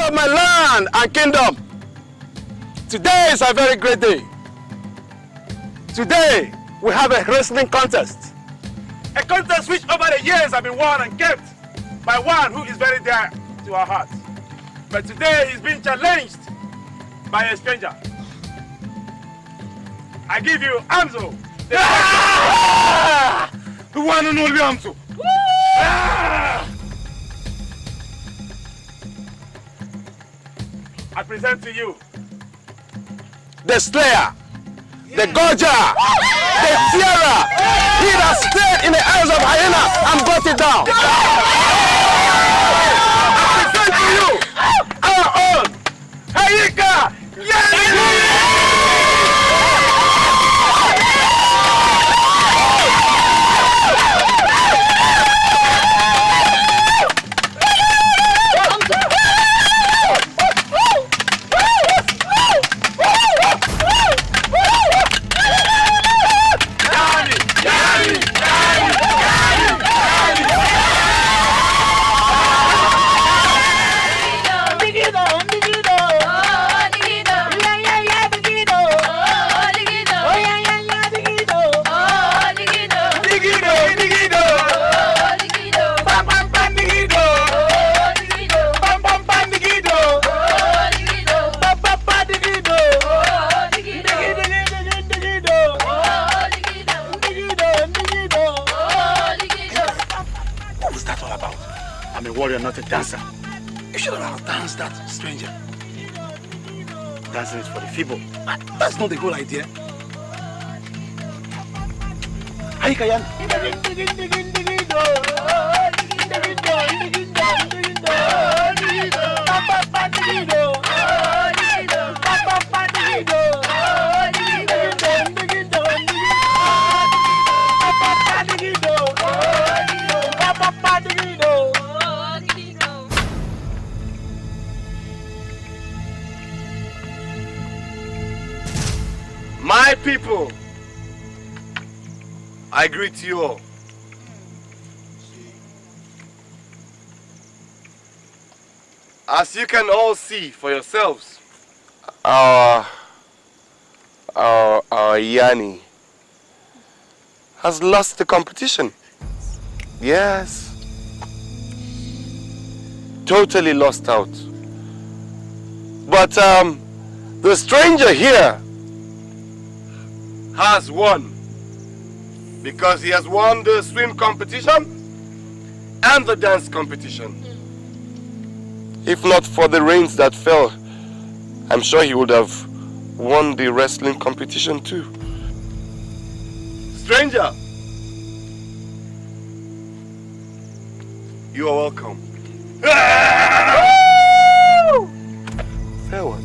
of my land and kingdom. Today is a very great day. Today, we have a wrestling contest. A contest which over the years have been won and kept by one who is very dear to our hearts. But today he's being challenged by a stranger. I give you Amzo. The one and only Amzo. I present to you the Slayer, the Gorger, the Tearer. He that stayed in the eyes of hyena and brought it down. I present to you our own Emeka. Not a dancer. You should have danced that, stranger. Dancing is for the feeble. That's not the whole idea. Emeka. My people, I greet you all. As you can all see for yourselves, our Yanni has lost the competition. Yes. Totally lost out. But the stranger here has won, because he has won the swim competition and the dance competition. If not for the rains that fell, I'm sure he would have won the wrestling competition too. Stranger, you are welcome. Fair one.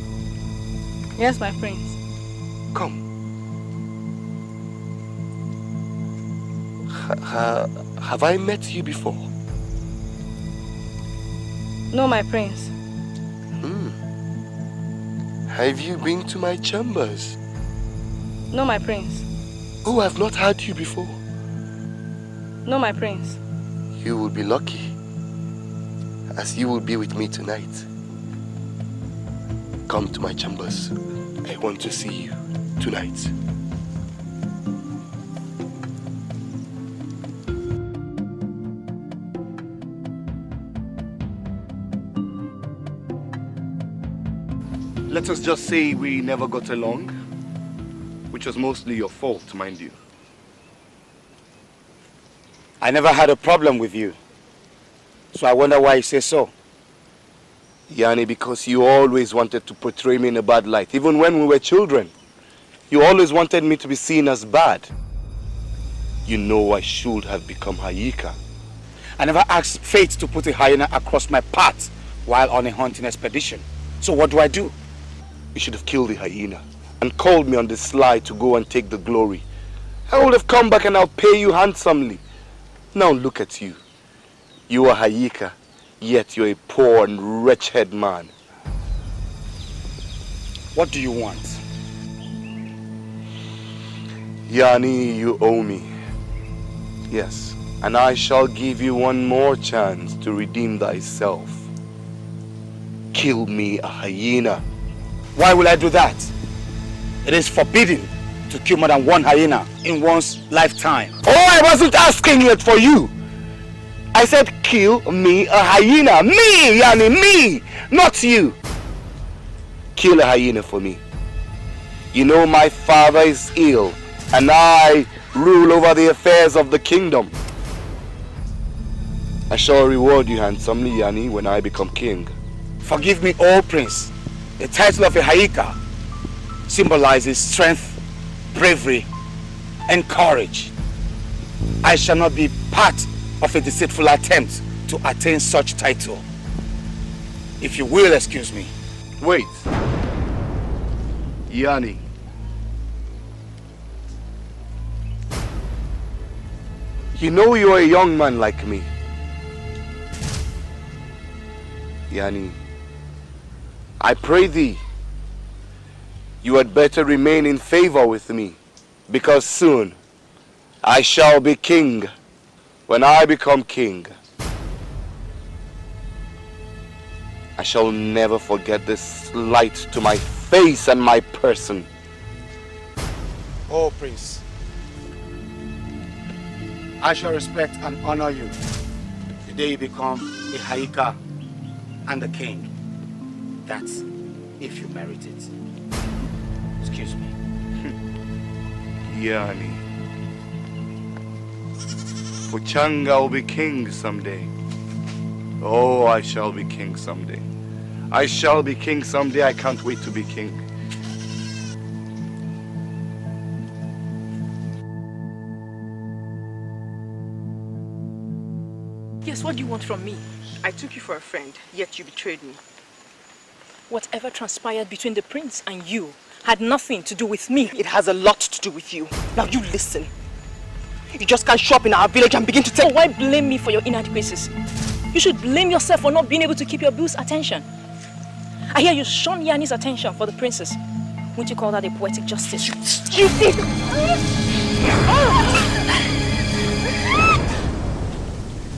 Yes, my prince. Come. Have I met you before? No, my prince. Have you been to my chambers? No, my prince. Oh, I've not had you before. No, my prince. You will be lucky, as you will be with me tonight. Come to my chambers. I want to see you tonight. Let us just say we never got along, which was mostly your fault, mind you. I never had a problem with you, so I wonder why you say so. Yanni, because you always wanted to portray me in a bad light. Even when we were children, you always wanted me to be seen as bad. You know I should have become Emeka. I never asked fate to put a hyena across my path while on a hunting expedition. So what do I do? You should have killed the hyena and called me on the sly to go and take the glory. I would have come back and I'll pay you handsomely. Now look at you. You are Emeka, yet you're a poor and wretched man. What do you want? Yanni, you owe me. Yes, and I shall give you one more chance to redeem thyself. kill me a hyena. Why will I do that? It is forbidden to kill more than one hyena in one's lifetime. Oh, I wasn't asking it for you. I said kill me a hyena. Me, Yani, me, not you. Kill a hyena for me. You know my father is ill and I rule over the affairs of the kingdom. I shall reward you handsomely, Yani, when I become king. Forgive me, O Prince. The title of a Hayika symbolizes strength, bravery, and courage. I shall not be part of a deceitful attempt to attain such title. If you will excuse me. Wait. Yani. You know you're a young man like me. Yani, I pray thee, you had better remain in favor with me, because soon I shall be king. When I become king, I shall never forget this slight to my face and my person. Oh, Prince, I shall respect and honor you the day you become a Hayika and a king. That's if you merit it. Excuse me. Yani. Puchanga will be king someday. Oh, I shall be king someday. I shall be king someday. I can't wait to be king. Yes, what do you want from me? I took you for a friend, yet you betrayed me. Whatever transpired between the prince and you had nothing to do with me. It has a lot to do with you. Now you listen. You just can't show up in our village and begin to tell... So why blame me for your inadequacies? You should blame yourself for not being able to keep your bill's attention. I hear you shun Yani's attention for the princess. Wouldn't you call that a poetic justice? You did! It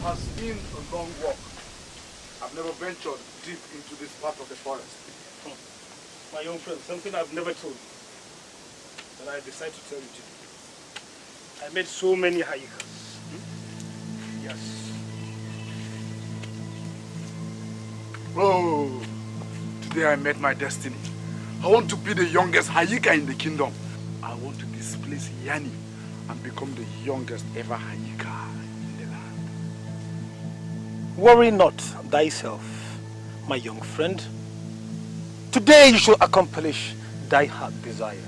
has been a long walk. I've never ventured deep into this part of the forest. My young friend, something I've never told you, that I decided to tell you today. I met so many Hayikas. Yes. Oh, today I met my destiny. I want to be the youngest Hayika in the kingdom. I want to displace Yani and become the youngest ever Hayika in the land. Worry not thyself, my young friend. Today you shall accomplish thy heart desire.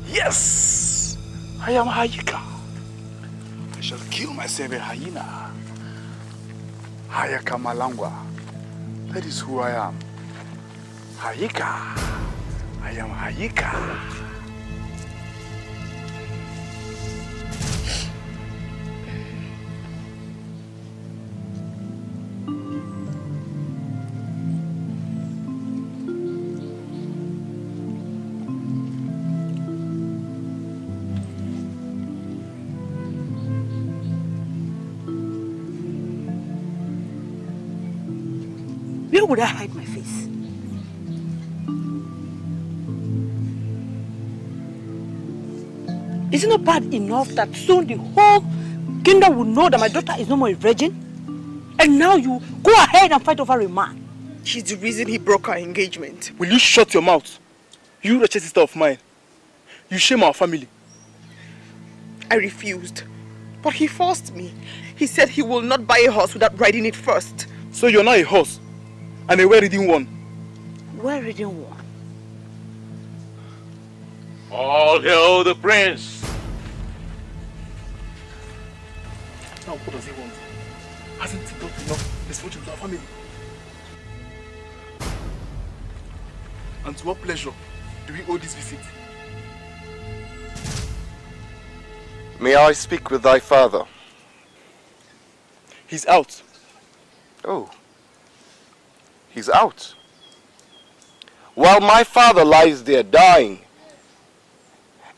Yes, I am Hayika. I shall kill myself a hyena. Hayaka Malangwa. That is who I am. Hayika. I am Hayika. Where would I hide my face? Is it not bad enough that soon the whole kingdom will know that my daughter is no more a virgin? And now you go ahead and fight over a man. She's the reason he broke our engagement. Will you shut your mouth? You wretched sister of mine. You shame our family. I refused. But he forced me. He said he will not buy a horse without riding it first. So you're not a horse, and a well-ridden one. Well-ridden one? All hail the prince! Now what does he want? Hasn't he got enough misfortune to our family? And to what pleasure do we owe this visit? May I speak with thy father? He's out. Oh. He's out. While my father lies there dying,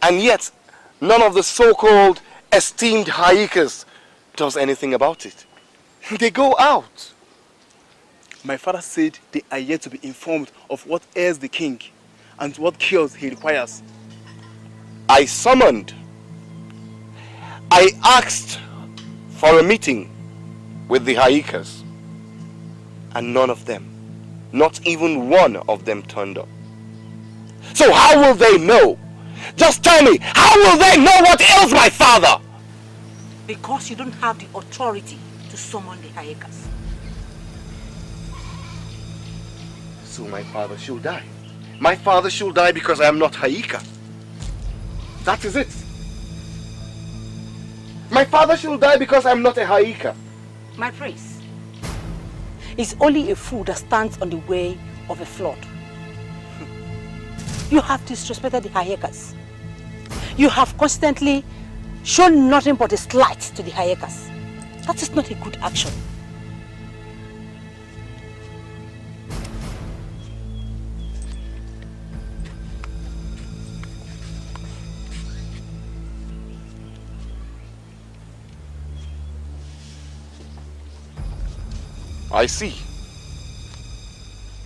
and yet none of the so-called esteemed Hayikas does anything about it. They go out. My father said they are yet to be informed of what ails the king and what cures he requires. I asked for a meeting with the Haikas, and none of them, not even one of them, turned up. So how will they know? Just tell me, how will they know what ails my father? Because you don't have the authority to summon the Haikas. So my father should die. My father should die because I am not Haika. That is it. My father should die because I am not a Haika. My prince, it's only a fool that stands on the way of a flood. You have disrespected the Haikas. You have constantly shown nothing but a slight to the Haikas. That is not a good action. I see.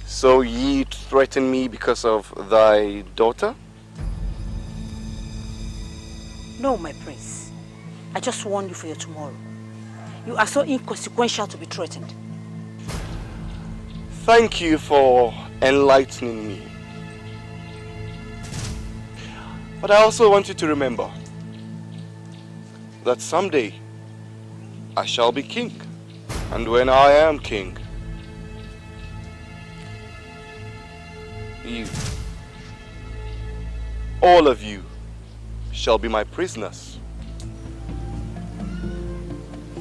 So ye threaten me because of thy daughter? No, my prince. I just warn you for your tomorrow. You are so inconsequential to be threatened. Thank you for enlightening me. But I also want you to remember that someday I shall be king. And when I am king, you, all of you, shall be my prisoners.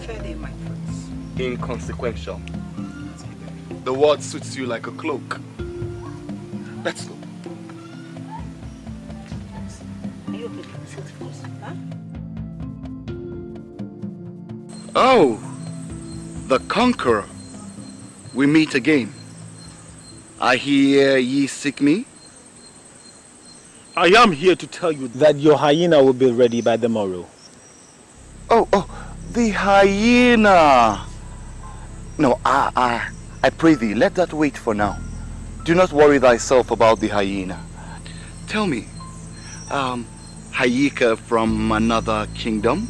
Fair day, my prince. Inconsequential. The word suits you like a cloak. Let's go. Are you okay? Of course. Huh? Oh, the conqueror. We meet again. I hear ye seek me. I am here to tell you that your hyena will be ready by the morrow. Oh, the hyena. No, I pray thee, let that wait for now. Do not worry thyself about the hyena. Tell me, Haika from another kingdom?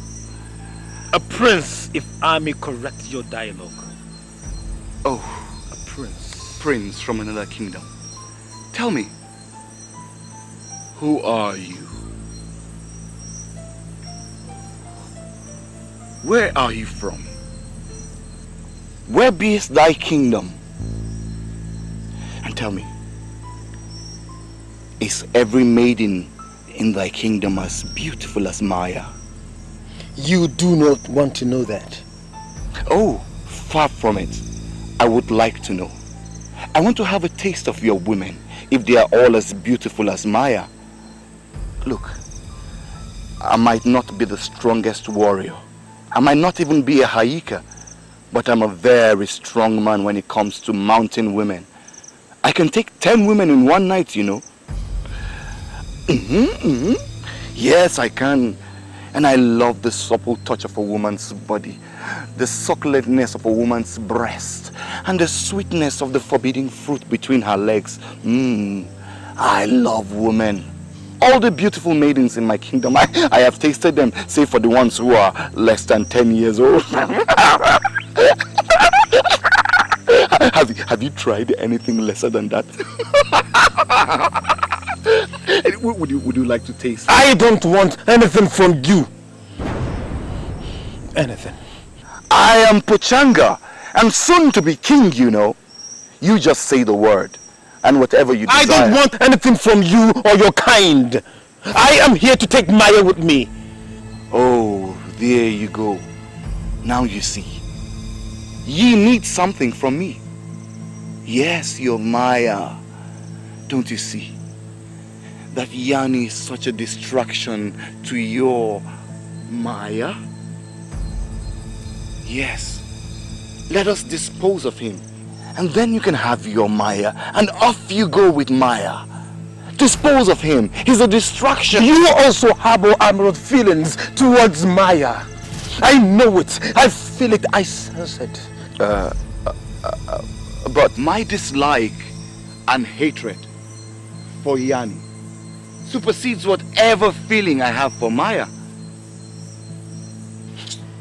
A prince, if I may correct your dialogue. Oh, a prince. Prince from another kingdom. Tell me, who are you? Where are you from? Where beest thy kingdom? And tell me, is every maiden in thy kingdom as beautiful as Maya? You do not want to know that. Oh, far from it. I would like to know. I want to have a taste of your women, if they are all as beautiful as Maya. Look, I might not be the strongest warrior. I might not even be a Haika, but I'm a very strong man when it comes to mountain women. I can take 10 women in one night, you know. Yes, I can. And I love the supple touch of a woman's body, the succulentness of a woman's breast, and the sweetness of the forbidden fruit between her legs. I love women. All the beautiful maidens in my kingdom, I have tasted them, save for the ones who are less than 10 years old. Have you tried anything lesser than that? Would you like to taste? I don't want anything from you. Anything. I am Pochanga. I'm soon to be king, you know. You just say the word, and whatever you desire. I don't want anything from you or your kind. I am here to take Maya with me. Oh, there you go. Now you see. Ye need something from me. Yes, your Maya. Don't you see? That Yanni is such a distraction to your Maya? Yes. Let us dispose of him. And then you can have your Maya. And off you go with Maya. Dispose of him. He's a distraction. You also harbor amorous feelings towards Maya. I know it. I feel it. I sense it. But my dislike and hatred for Yanni supersedes whatever feeling I have for Maya.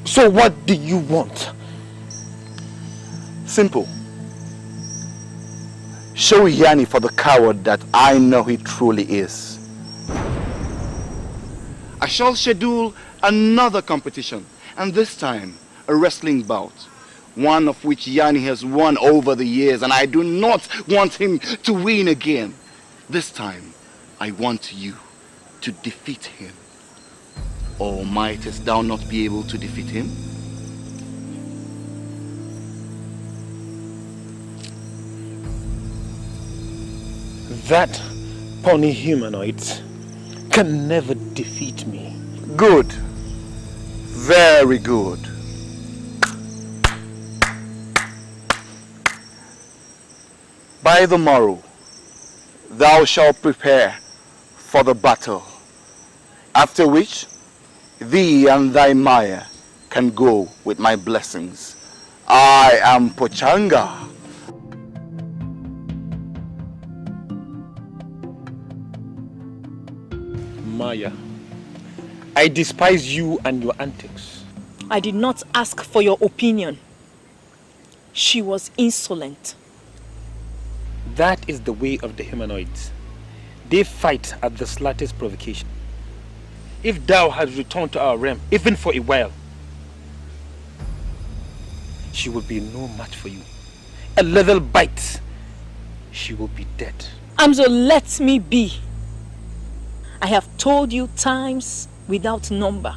So what do you want? Simple. Show Yanni for the coward that I know he truly is. I shall schedule another competition, and this time a wrestling bout, one of which Yanni has won over the years, and I do not want him to win again. This time I want you to defeat him. Or mightest thou not be able to defeat him? That pony humanoid can never defeat me. Good. Very good. By the morrow, thou shalt prepare for the battle, after which thee and thy Maya can go with my blessings. I am Pochanga. Maya, I despise you and your antics. I did not ask for your opinion. She was insolent. That is the way of the humanoids. They fight at the slightest provocation. If thou had returned to our realm, even for a while, she will be no match for you. A little bite, she will be dead. Amzo, let me be. I have told you times without number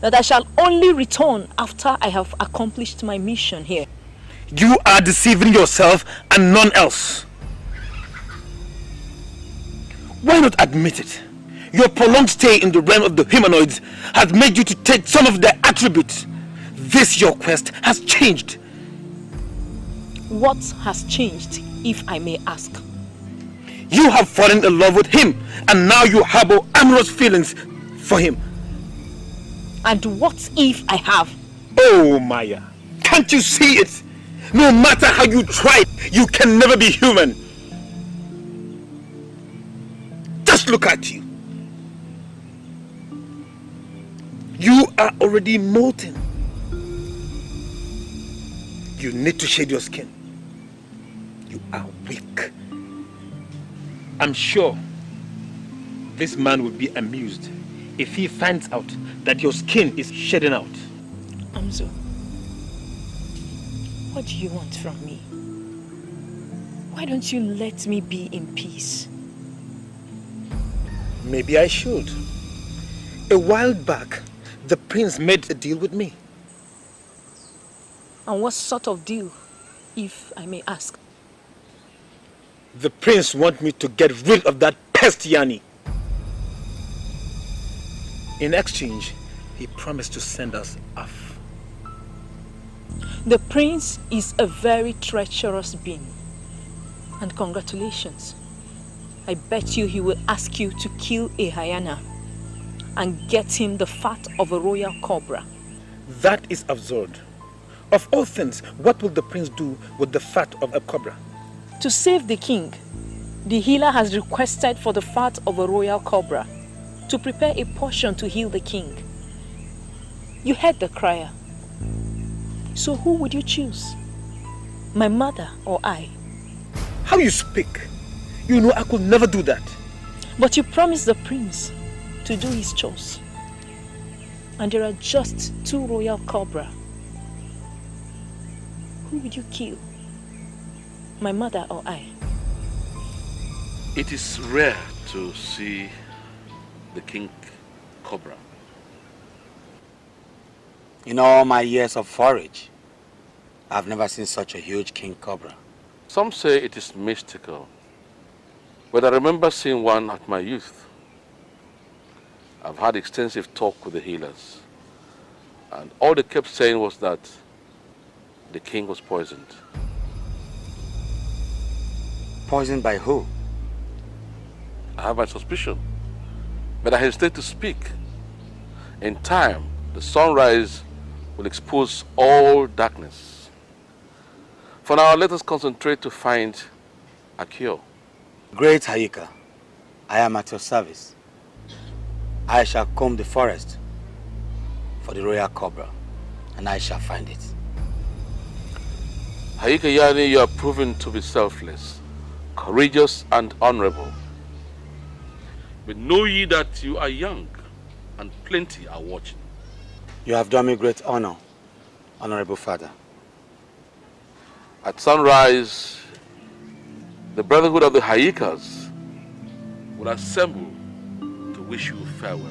that I shall only return after I have accomplished my mission here. You are deceiving yourself and none else. Why not admit it? Your prolonged stay in the realm of the humanoids has made you to take some of their attributes. This your quest has changed. What has changed, if I may ask? You have fallen in love with him, and now you harbor amorous feelings for him. And what if I have? Oh, Maya, can't you see it? No matter how you try, you can never be human. Just look at you. You are already molten. You need to shade your skin. You are weak. I'm sure this man will be amused if he finds out that your skin is shedding out. Amzo, what do you want from me? Why don't you let me be in peace? Maybe I should. A while back, the prince made a deal with me. And what sort of deal, if I may ask? The prince wants me to get rid of that pest Yanni. In exchange, he promised to send us off. The prince is a very treacherous being. And congratulations. I bet you he will ask you to kill a hyena and get him the fat of a royal cobra. That is absurd. Of all things, what will the prince do with the fat of a cobra? To save the king, the healer has requested for the fat of a royal cobra to prepare a potion to heal the king. You heard the crier. So who would you choose? My mother or I? How you speak? You know I could never do that. But you promised the prince to do his chores. And there are just 2 royal cobra. Who would you kill? My mother or I? It is rare to see the king cobra. In all my years of forage, I've never seen such a huge king cobra. Some say it is mystical, but I remember seeing one at my youth. I've had extensive talk with the healers, and all they kept saying was that the king was poisoned. Poisoned by who? I have my suspicion, but I hesitate to speak. In time, the sunrise will expose all darkness. For now, let us concentrate to find a cure. Great Hayika, I am at your service. I shall comb the forest for the royal cobra, and I shall find it. Hayika Yani, you are proven to be selfless, courageous and honorable. But know ye that you are young, and plenty are watching. You have done me great honor, honorable father. At sunrise, the Brotherhood of the Hayikas will assemble to wish you farewell.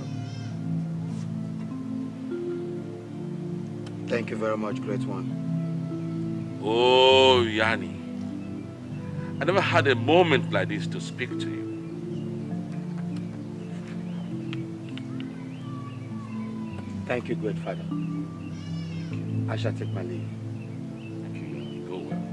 Thank you very much, great one. Oh, Yani, I never had a moment like this to speak to you. Thank you, great father. I shall take my leave. Thank you. Go well.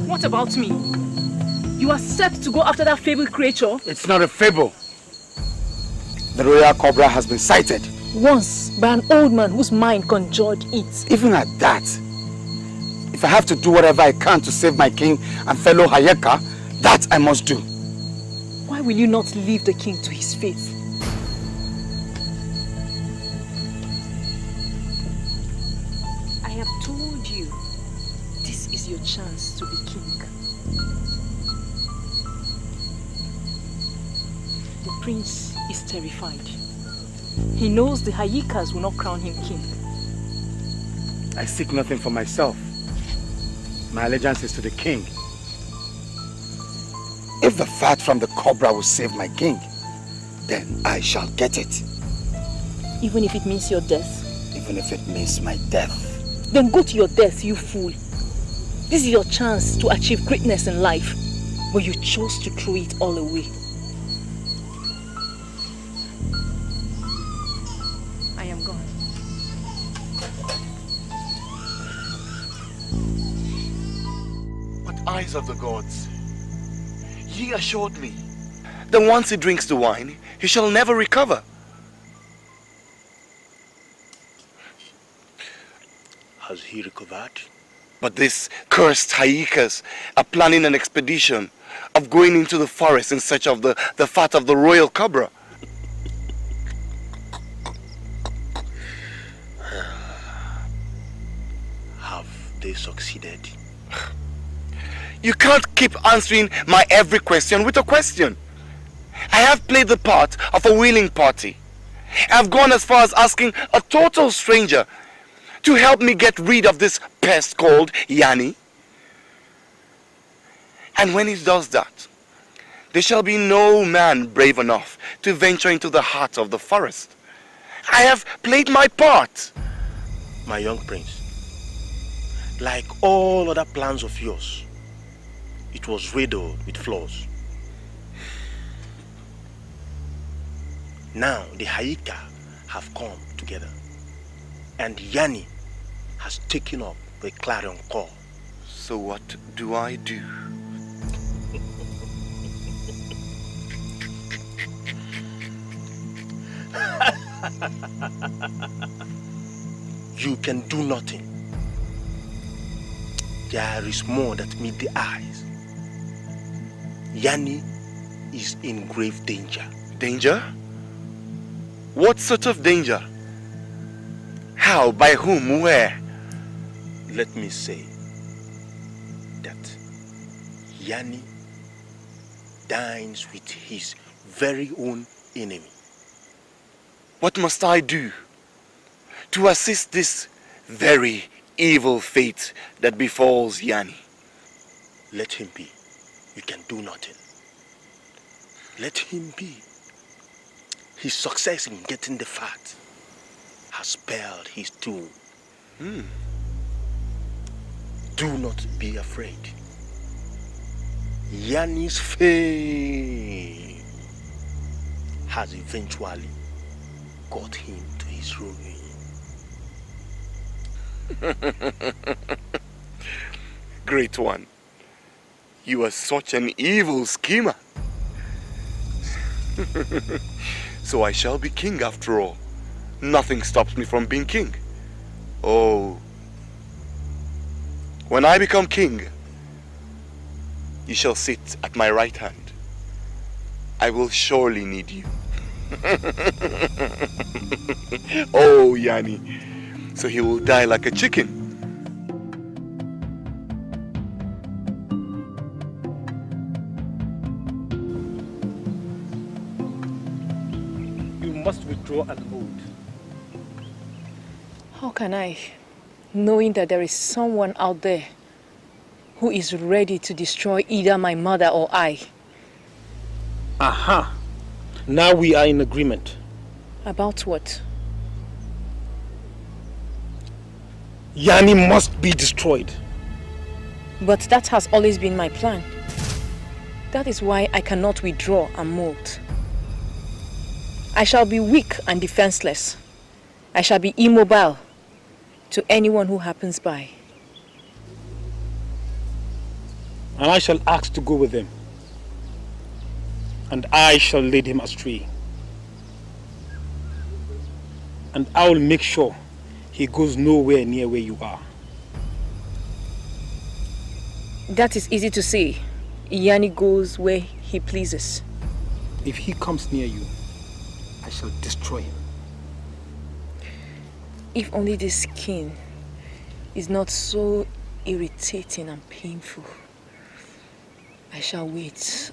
What about me? You are set to go after that fabled creature? It's not a fable. The royal cobra has been sighted. Once, by an old man whose mind conjured it. Even at that, if I have to do whatever I can to save my king and fellow Hayeka, that I must do. Why will you not leave the king to his fate? I have told you, this is your chance to be king. The prince is terrified. He knows the Hayikas will not crown him king. I seek nothing for myself. My allegiance is to the king. If the fat from the cobra will save my king, then I shall get it. Even if it means your death? Even if it means my death. Then go to your death, you fool. This is your chance to achieve greatness in life, but you chose to throw it all away. I am gone. But eyes of the gods, ye assured me that once he drinks the wine, he shall never recover. Has he recovered? But these cursed Hayikas are planning an expedition of going into the forest in search of the fat of the royal cobra. Have they succeeded? You can't keep answering my every question with a question. I have played the part of a willing party. I've gone as far as asking a total stranger to help me get rid of this pest called Yani. And when he does that, there shall be no man brave enough to venture into the heart of the forest. I have played my part. My young prince, like all other plans of yours, it was riddled with flaws. Now the Hayika have come together, and Yani has taken up the clarion call. So what do I do? You can do nothing. There is more that meets the eyes. Yani is in grave danger. Danger? What sort of danger? How? By whom? Where? Let me say that Yani dines with his very own enemy. What must I do to assist this very evil fate that befalls Yani? Let him be. You can do nothing. Let him be. His success in getting the fat has spelled his doom. Do not be afraid. Yani's fame has eventually got him to his ruin. Great one. You are such an evil schemer. So I shall be king after all. Nothing stops me from being king. Oh. When I become king, you shall sit at my right hand. I will surely need you. Oh, Yanni. So he will die like a chicken. You must withdraw and hold. How can I, knowing that there is someone out there who is ready to destroy either my mother or I? Aha! Now we are in agreement. About what? Yanni must be destroyed. But that has always been my plan. That is why I cannot withdraw and molt. I shall be weak and defenseless. I shall be immobile to anyone who happens by. And I shall ask to go with him. And I shall lead him astray. And I will make sure he goes nowhere near where you are. That is easy to say. Yanni goes where he pleases. If he comes near you, I shall destroy him. If only this skin is not so irritating and painful. I shall wait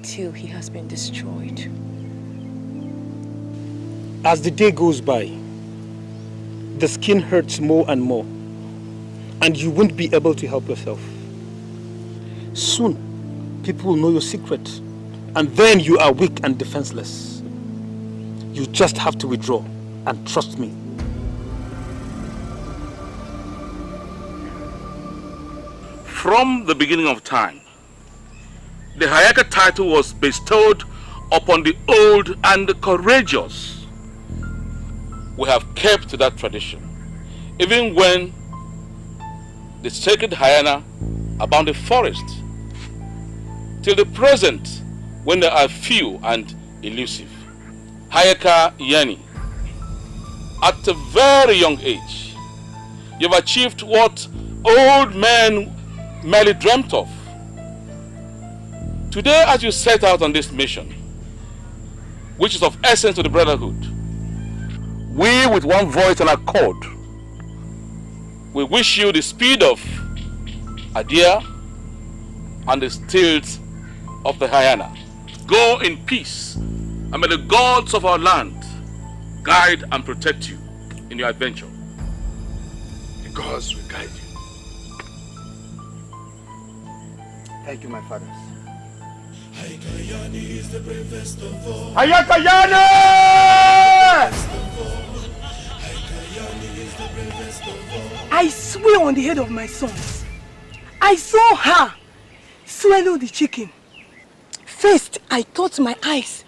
till he has been destroyed. As the day goes by, the skin hurts more and more, and you won't be able to help yourself. Soon, people will know your secret, and then you are weak and defenseless. You just have to withdraw and trust me. From the beginning of time, the Hayaka title was bestowed upon the old and the courageous. We have kept to that tradition, even when the sacred hyena abound the forest, till the present, when they are few and elusive. Hayaka Yanni, at a very young age, you've achieved what old men merely dreamt of. Today, as you set out on this mission, which is of essence to the brotherhood, we with one voice and accord, we wish you the speed of a deer and the stealth of the hyena. Go in peace, and may the gods of our land guide and protect you in your adventure. The gods will guide you. Thank you, my fathers. Hayaka is the bravest of all. Hayaka I swear on the head of my sons, I saw her swallow the chicken. First, I thought my eyes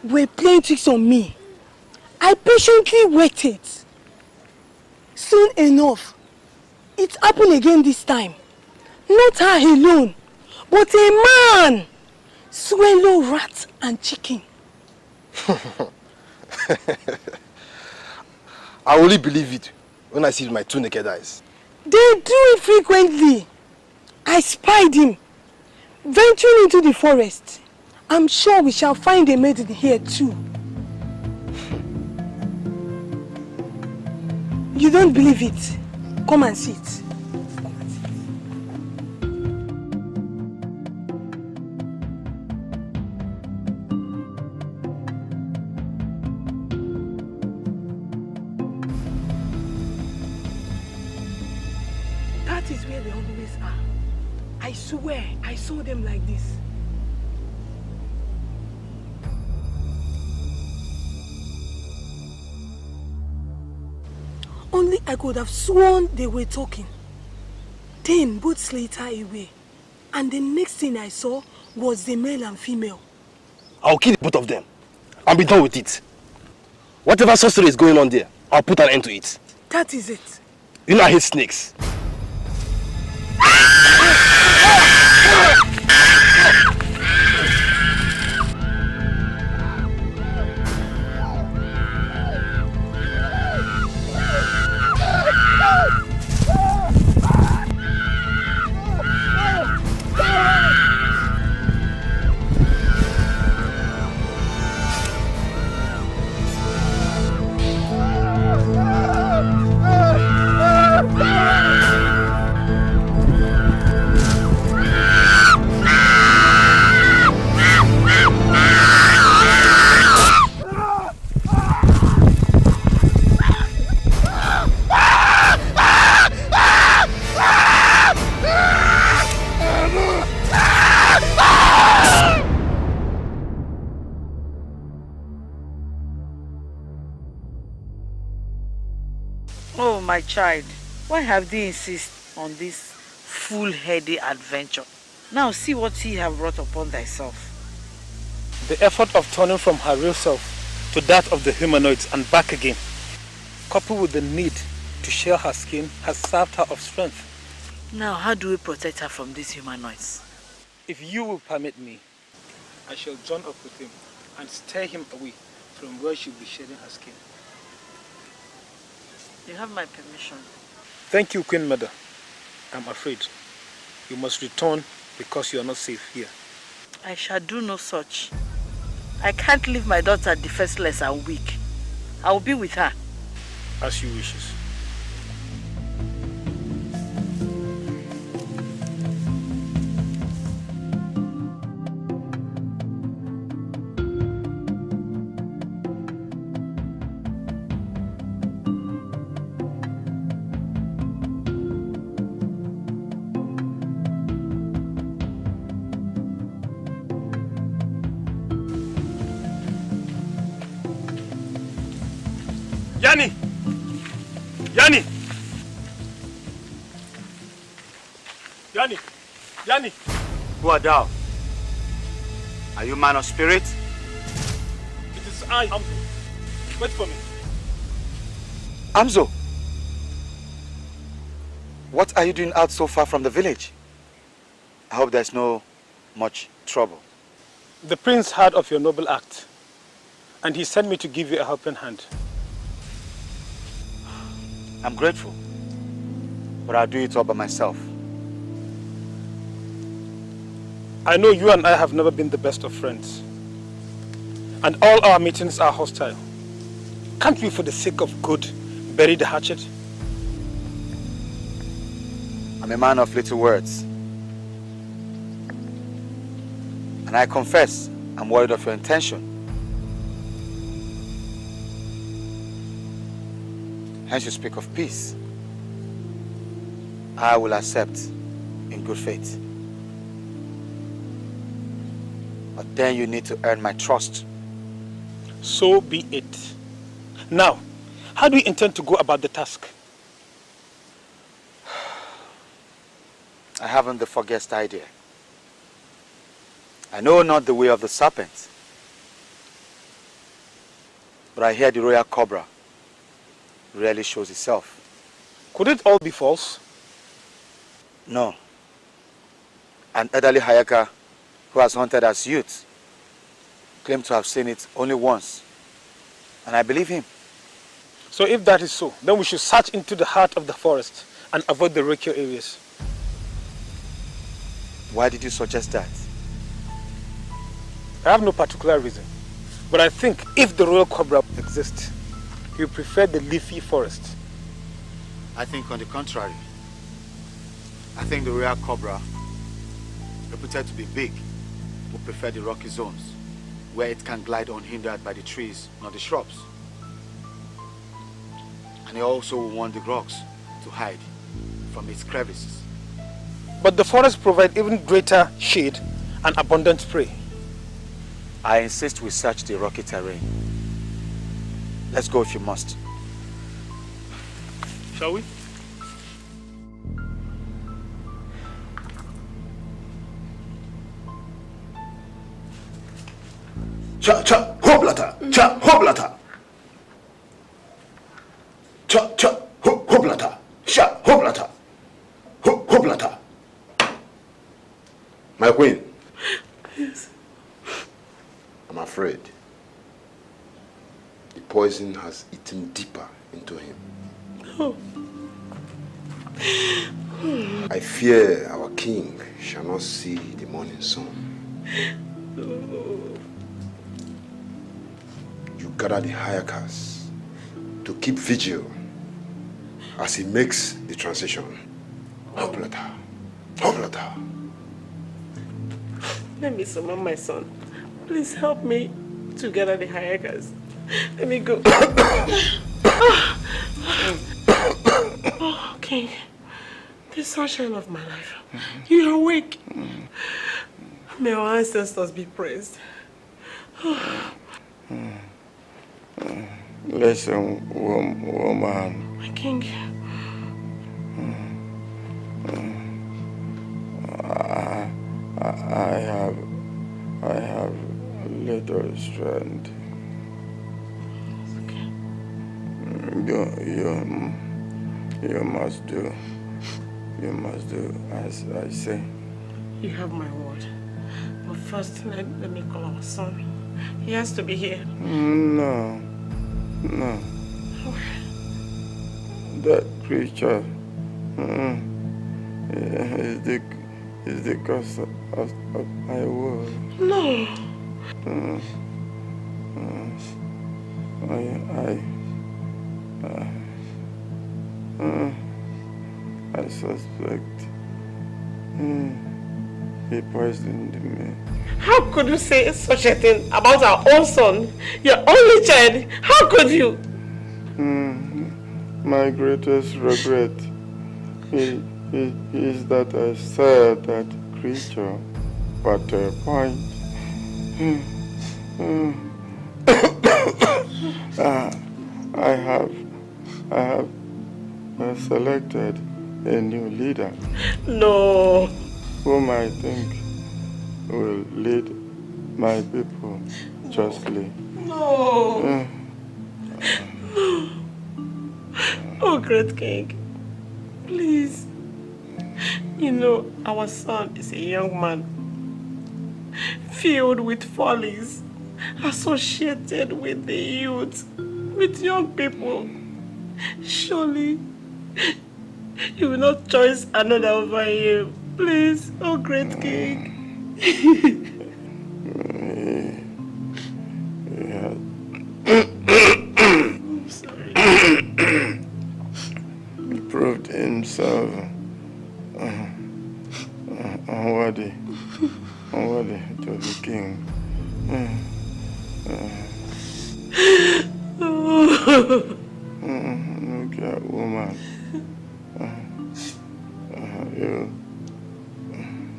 were playing tricks on me. I patiently waited. Soon enough, it happened again this time. Not her alone, but a man swallow rat and chicken. I only believe it when I see it with my two naked eyes. They do it frequently. I spied him venturing into the forest. I'm sure we shall find a maiden here too. You don't believe it? Come and see it. That is where they always are. I swear, I saw them like this. Only I could have sworn they were talking. Then both slid her away. And the next thing I saw was the male and female. I'll kill both of them. and be done with it. Whatever sorcery is going on there, I'll put an end to it. That is it. You know I hate snakes. Oh, my child, why have they insist on this fool-headed adventure? Now see what he have brought upon thyself. The effort of turning from her real self to that of the humanoids and back again, coupled with the need to share her skin, has served her of strength. Now, how do we protect her from these humanoids? If you will permit me, I shall join up with him and steer him away from where she'll be shedding her skin. You have my permission. Thank you, Queen Mother. I'm afraid you must return because you are not safe here. I shall do no such. I can't leave my daughter defenseless and weak. I will be with her. As you wishes. Yani! Yani! Yani! Yani! Who art thou? Are you man of spirit? It is I, Amzo. Wait for me. Amzo! What are you doing out so far from the village? I hope there's no much trouble. The prince heard of your noble act, and he sent me to give you a helping hand. I'm grateful, but I'll do it all by myself. I know you and I have never been the best of friends, and all our meetings are hostile. Can't we, for the sake of good, bury the hatchet? I'm a man of little words, and I confess I'm worried of your intention. Hence you speak of peace. I will accept in good faith. But then you need to earn my trust. So be it. Now, how do you intend to go about the task? I haven't the foggiest idea. I know not the way of the serpent, but I hear the royal cobra rarely shows itself. Could it all be false? No. An elderly Hayaka who has hunted as youth claimed to have seen it only once, and I believe him. So if that is so, then we should search into the heart of the forest and avoid the rocky areas. Why did you suggest that? I have no particular reason, but I think if the royal cobra exists, you prefer the leafy forest. I think on the contrary. I think the royal cobra, reputed to be big, would prefer the rocky zones, where it can glide unhindered by the trees nor the shrubs. And he also will want the rocks to hide from its crevices. But the forests provide even greater shade and abundant prey. I insist we search the rocky terrain. Let's go if you must. Shall we? Cha hoblata. Cha hoblata. Cha hoblata. Sha hoblata. Hoblata. My queen. Yes. I'm afraid the poison has eaten deeper into him. Oh. I fear our king shall not see the morning sun. You gather the Hayakas to keep vigil as he makes the transition. Hoplata. Hoplata. Let me summon my son. Please help me to gather the Hayakas. Let me go. Oh, King. The sunshine of my life. You are awake. May our ancestors be praised. Listen, woman. My king. I have little strength. Okay. You must do as I say. You have my word. But first, let me call our son. He has to be here. No. That creature is the cause of my woe. No. I suspect he poisoned me. How could you say such a thing about our own son? Your only child? How could you? My greatest regret is that I said that creature, but a point. I have selected a new leader. No. Whom I think will lead my people justly. No. No. Oh, great king. Please. You know, our son is a young man, filled with follies, associated with the youth, with young people. Surely, you will not choose another over him. Please, oh great king. I'm sorry. He proved himself unworthy to be king. Look at woman. You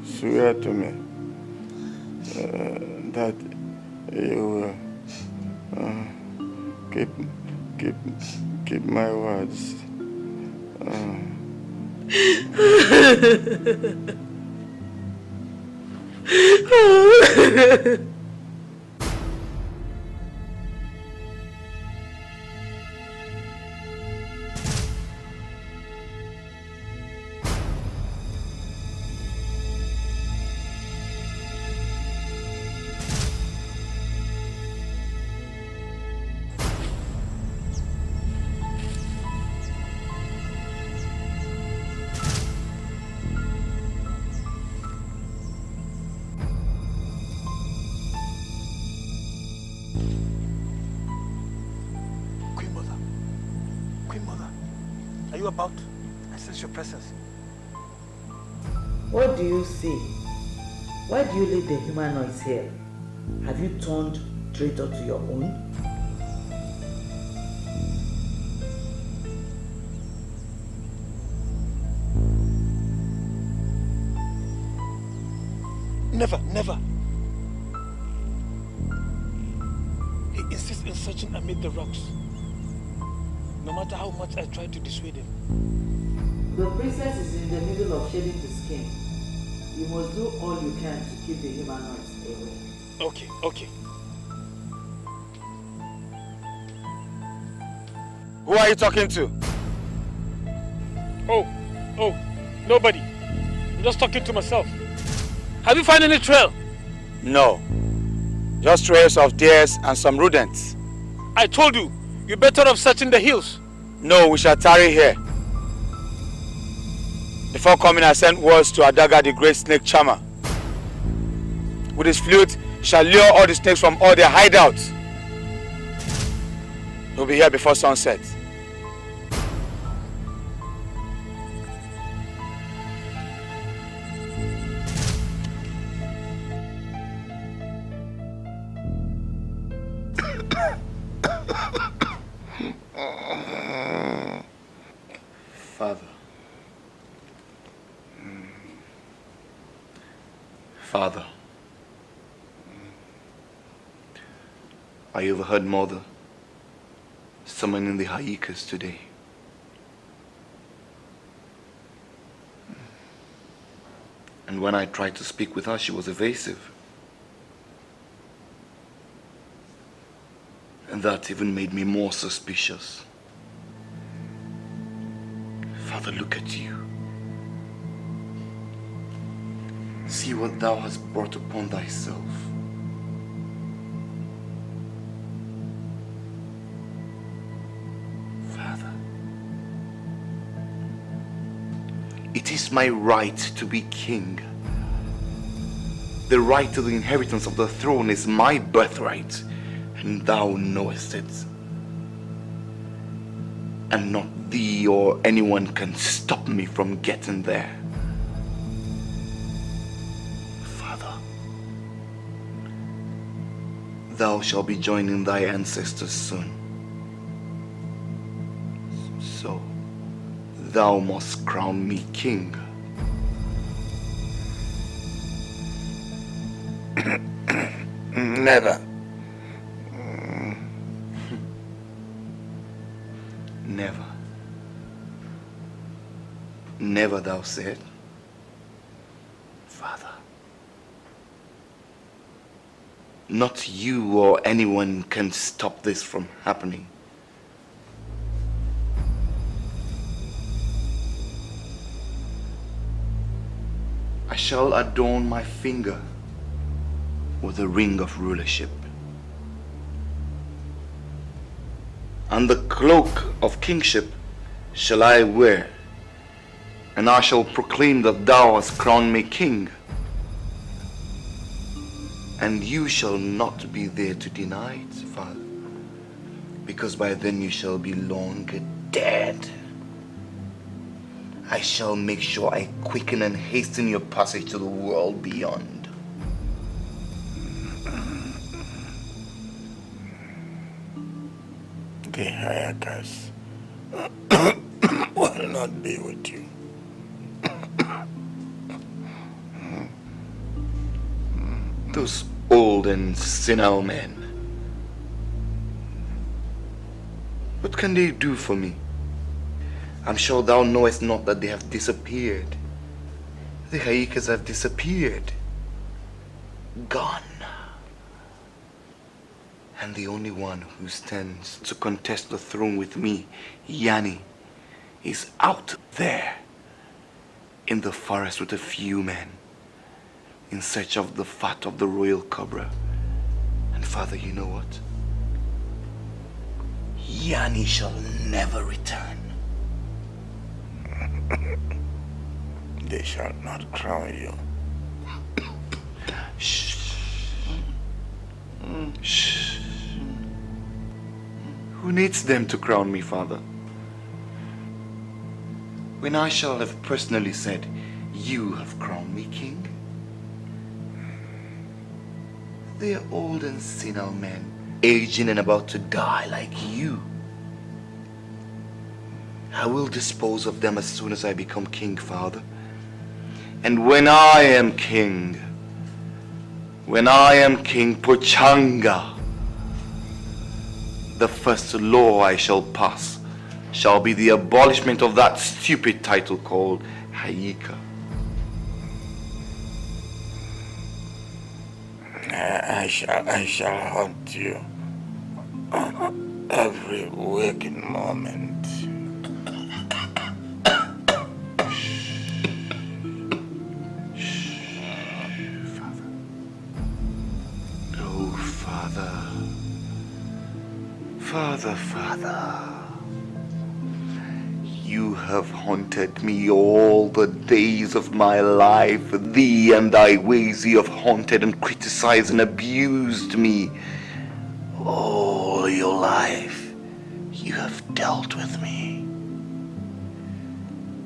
swear to me that you will keep my words. About? I sense your presence. What do you see? Why do you leave the humanoids here? Have you turned traitor to your own? Never. He insists in searching amid the rocks. No matter how much I try to dissuade him. The princess is in the middle of shedding the skin. You must do all you can to keep the humanoids away. Okay. Who are you talking to? Oh, nobody. I'm just talking to myself. Have you found any trail? No. Just trails of deers and some rodents. I told you, you're better off searching the hills. No, we shall tarry here. Before coming, I sent words to Adaga, the great snake charmer. With his flute, he shall lure all the snakes from all their hideouts. He'll be here before sunset. Father, I overheard Mother summoning the Hayikas today. And when I tried to speak with her, she was evasive. And that even made me more suspicious. Father, look at you. See what thou hast brought upon thyself. Father, it is my right to be king. The right to the inheritance of the throne is my birthright, and thou knowest it. And not thee or anyone can stop me from getting there. Thou shalt be joining thy ancestors soon. So, thou must crown me king. Never. Never. Never, thou said. Father. Not you or anyone can stop this from happening. I shall adorn my finger with a ring of rulership, and the cloak of kingship shall I wear, and I shall proclaim that thou hast crowned me king. And you shall not be there to deny it, Father, because by then you shall be long dead. I shall make sure I quicken and hasten your passage to the world beyond. The Hayakas will not be with you. Those old and senile men. What can they do for me? I'm sure thou knowest not that they have disappeared. The Hayikas have disappeared. Gone. And the only one who stands to contest the throne with me, Yanni, is out there in the forest with a few men, in search of the fat of the royal cobra. And Father, you know what? Yanni shall never return. They shall not crown you. Shh. Shh. Who needs them to crown me, Father? When I shall have personally said, you have crowned me king? They are old and senile men, aging and about to die like you. I will dispose of them as soon as I become king, Father. And when I am king, Pochanga, the first law I shall pass shall be the abolishment of that stupid title called Hayika. I shall hunt you every waking moment. Father, you have haunted me all the days of my life. Thee and thy ways you have haunted and criticized and abused me. All your life you have dealt with me.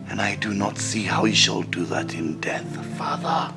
And I do not see how you shall do that in death, Father.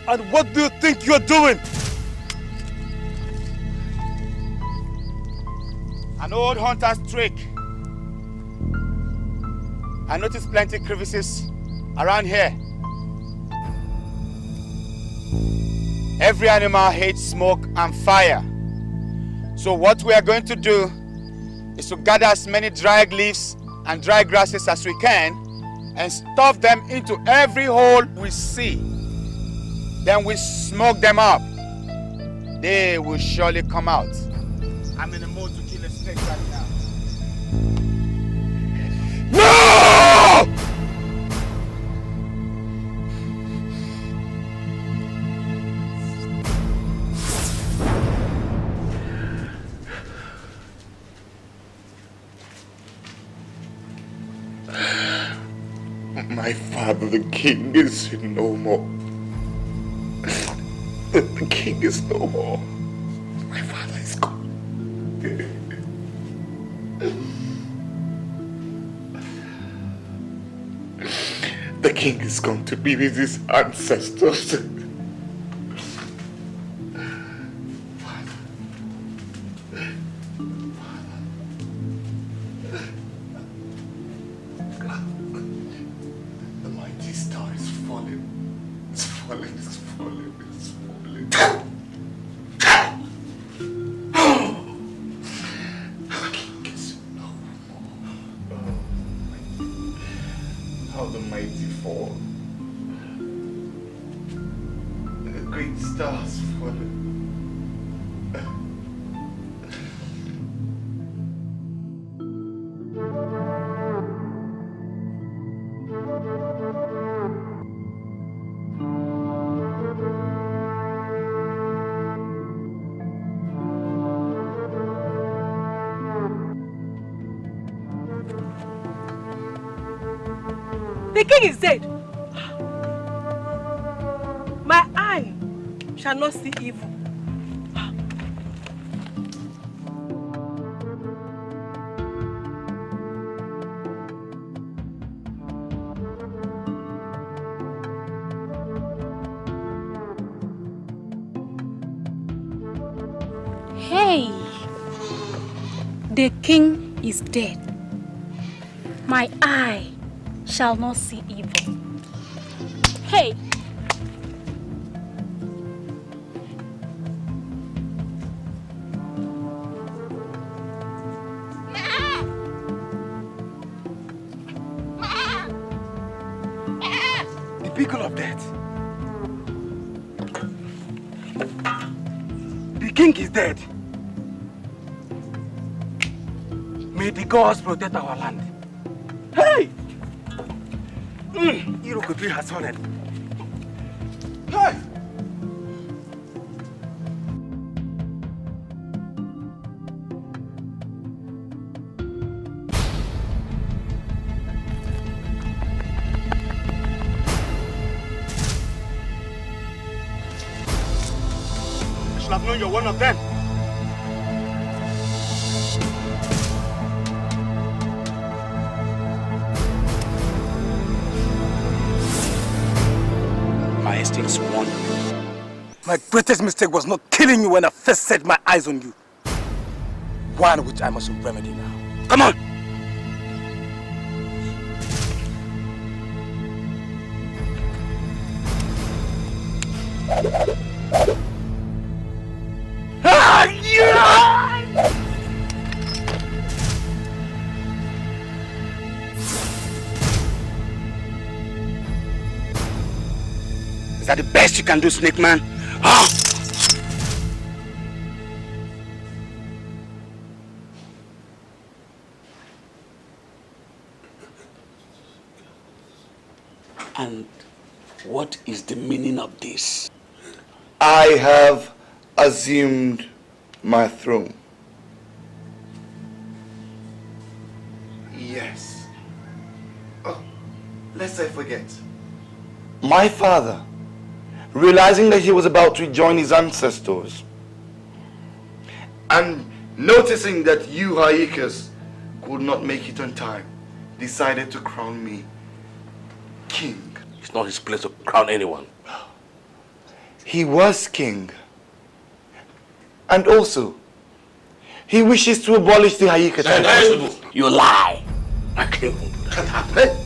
And what do you think you're doing? An old hunter's trick. I noticed plenty crevices around here. Every animal hates smoke and fire. So what we are going to do is to gather as many dried leaves and dry grasses as we can and stuff them into every hole we see. Then we smoke them up. They will surely come out. I'm in the mood to kill a snake right now. No! My father, the king, is no more. The king is no more. My father is gone. The king is going to be with his ancestors. The mighty star is falling. It's falling, it's falling, it's falling. How the mighty fall. The great stars falling. The king is dead. My eye shall not see evil. Hey, the king is dead. My eye shall not see evil. Hey. The beacon of death. The king is dead. May the gods protect our land. Hey! Irokotri has fallen. Hey! I should have known you're one of them. My instincts warned me. My greatest mistake was not killing you when I first set my eyes on you. One which I must remedy now. Come on! Is that the best you can do, Snake Man? And what is the meaning of this? I have assumed my throne. Yes. Oh, lest I forget. My father, realizing that he was about to join his ancestors, and noticing that you Haikas could not make it on time, decided to crown me king. It's not his place to crown anyone. He was king. And also, he wishes to abolish the Haika title. You lie. I can't do that.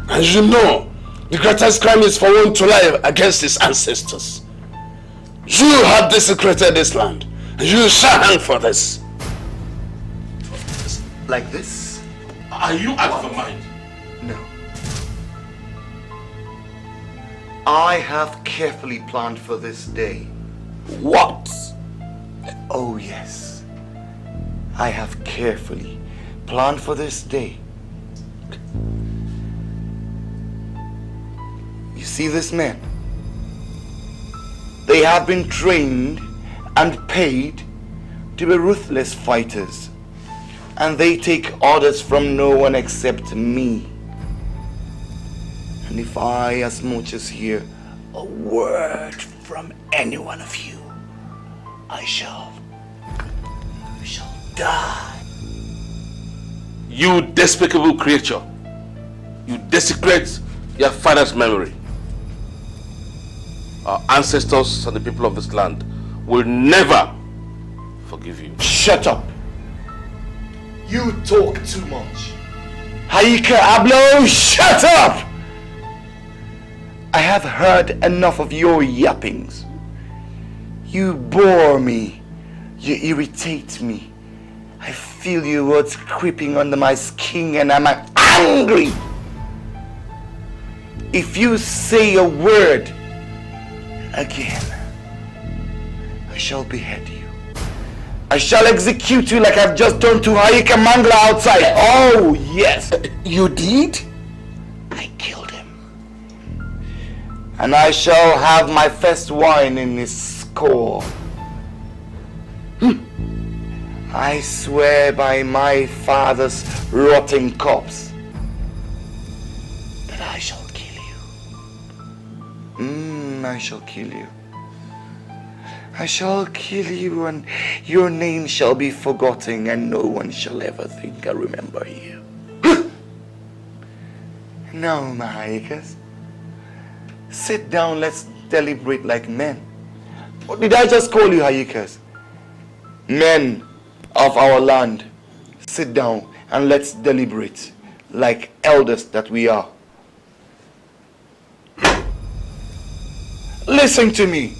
As you know, the greatest crime is for one to lie against his ancestors. You have desecrated this land, and you shall hang for this. Like this? Are you out of your mind? No. I have carefully planned for this day. What? Oh yes. I have carefully planned for this day. You see this men? They have been trained and paid to be ruthless fighters. And they take orders from no one except me. And if I as much as hear a word from any one of you, I shall die. You despicable creature. You desecrate your father's memory. Our ancestors and the people of this land will never forgive you. Shut up. You talk too much. Haika Ablo, shut up! I have heard enough of your yappings. You bore me. You irritate me. I feel your words creeping under my skin and I'm angry. If you say a word again, I shall behead you. I shall execute you like I've just done to Haika Mangla outside. Oh, yes. You did? I killed him. And I shall have my first wine in his skull. I swear by my father's rotting corpse that I shall kill you. I shall kill you. I shall kill you, and your name shall be forgotten, and no one shall ever think I remember you. Now, my Hayikas, sit down, let's deliberate like men. Or did I just call you Hayikas? Men of our land, sit down and let's deliberate like elders that we are. Listen to me.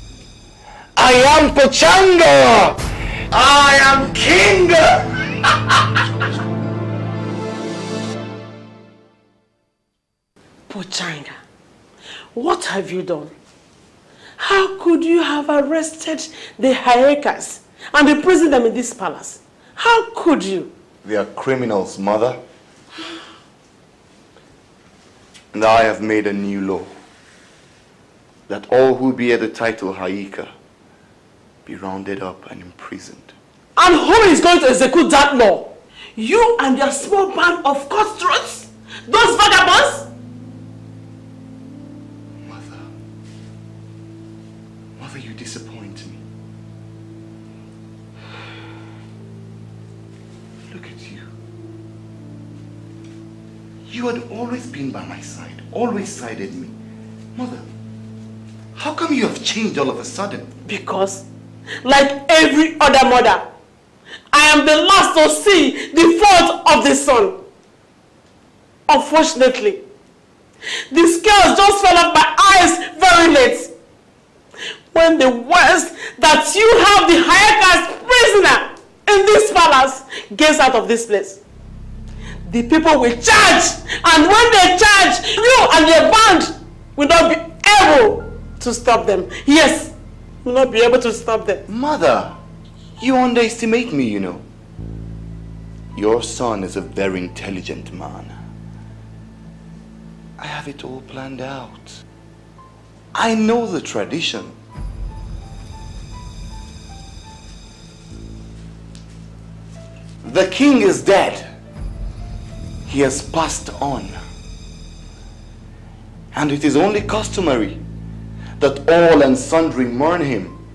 I am Pachanga. I am king. Pachanga, what have you done? How could you have arrested the Hayikas and imprisoned them in this palace? How could you? They are criminals, mother. And I have made a new law that all who bear the title Hayika be rounded up and imprisoned. And who is going to execute that law? You and your small band of cutthroats? Those vagabonds? Mother, you disappoint me. Look at you. You had always been by my side, always sided me. Mother, how come you have changed all of a sudden? Because, like every other mother, I am the last to see the fault of the son. Unfortunately, the scales just fell off my eyes very late. When the worst that you have the Hayikas prisoner in this palace gets out of this place, the people will charge, and when they charge, you and your band will not be able to stop them. Yes, will not be able to stop them. Mother, you underestimate me, you know. Your son is a very intelligent man. I have it all planned out. I know the tradition. The king is dead. He has passed on. And it is only customary that all and sundry mourn him.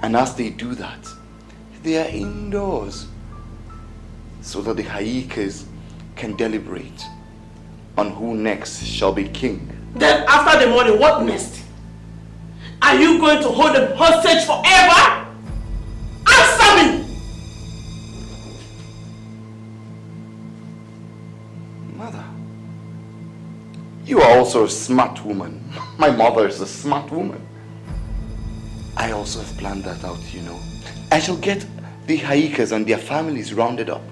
And as they do that, they are indoors so that the Hayikas can deliberate on who next shall be king. Then after the morning, what next? Are you going to hold them hostage forever? Answer me! Mother, you are also a smart woman. My mother is a smart woman. I also have planned that out, you know. I shall get the Hayikas and their families rounded up.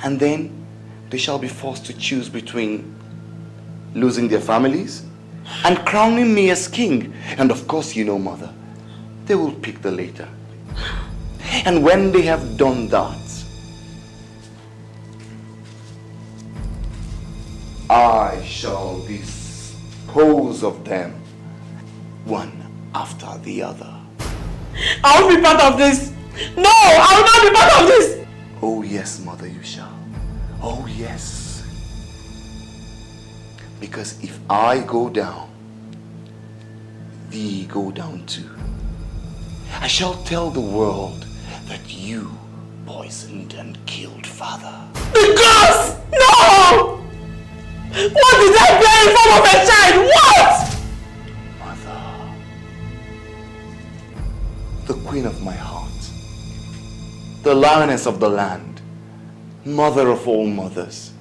And then they shall be forced to choose between losing their families and crowning me as king. And of course, you know, Mother, they will pick the later. And when they have done that, I shall dispose of them one after the other. I won't be part of this. No, I will not be part of this. Oh yes, Mother, you shall. Oh yes. Because if I go down, thee go down too. I shall tell the world that you poisoned and killed father. The gods! No! What did I bear in form of a child? What? The queen of my heart, the lioness of the land, mother of all mothers.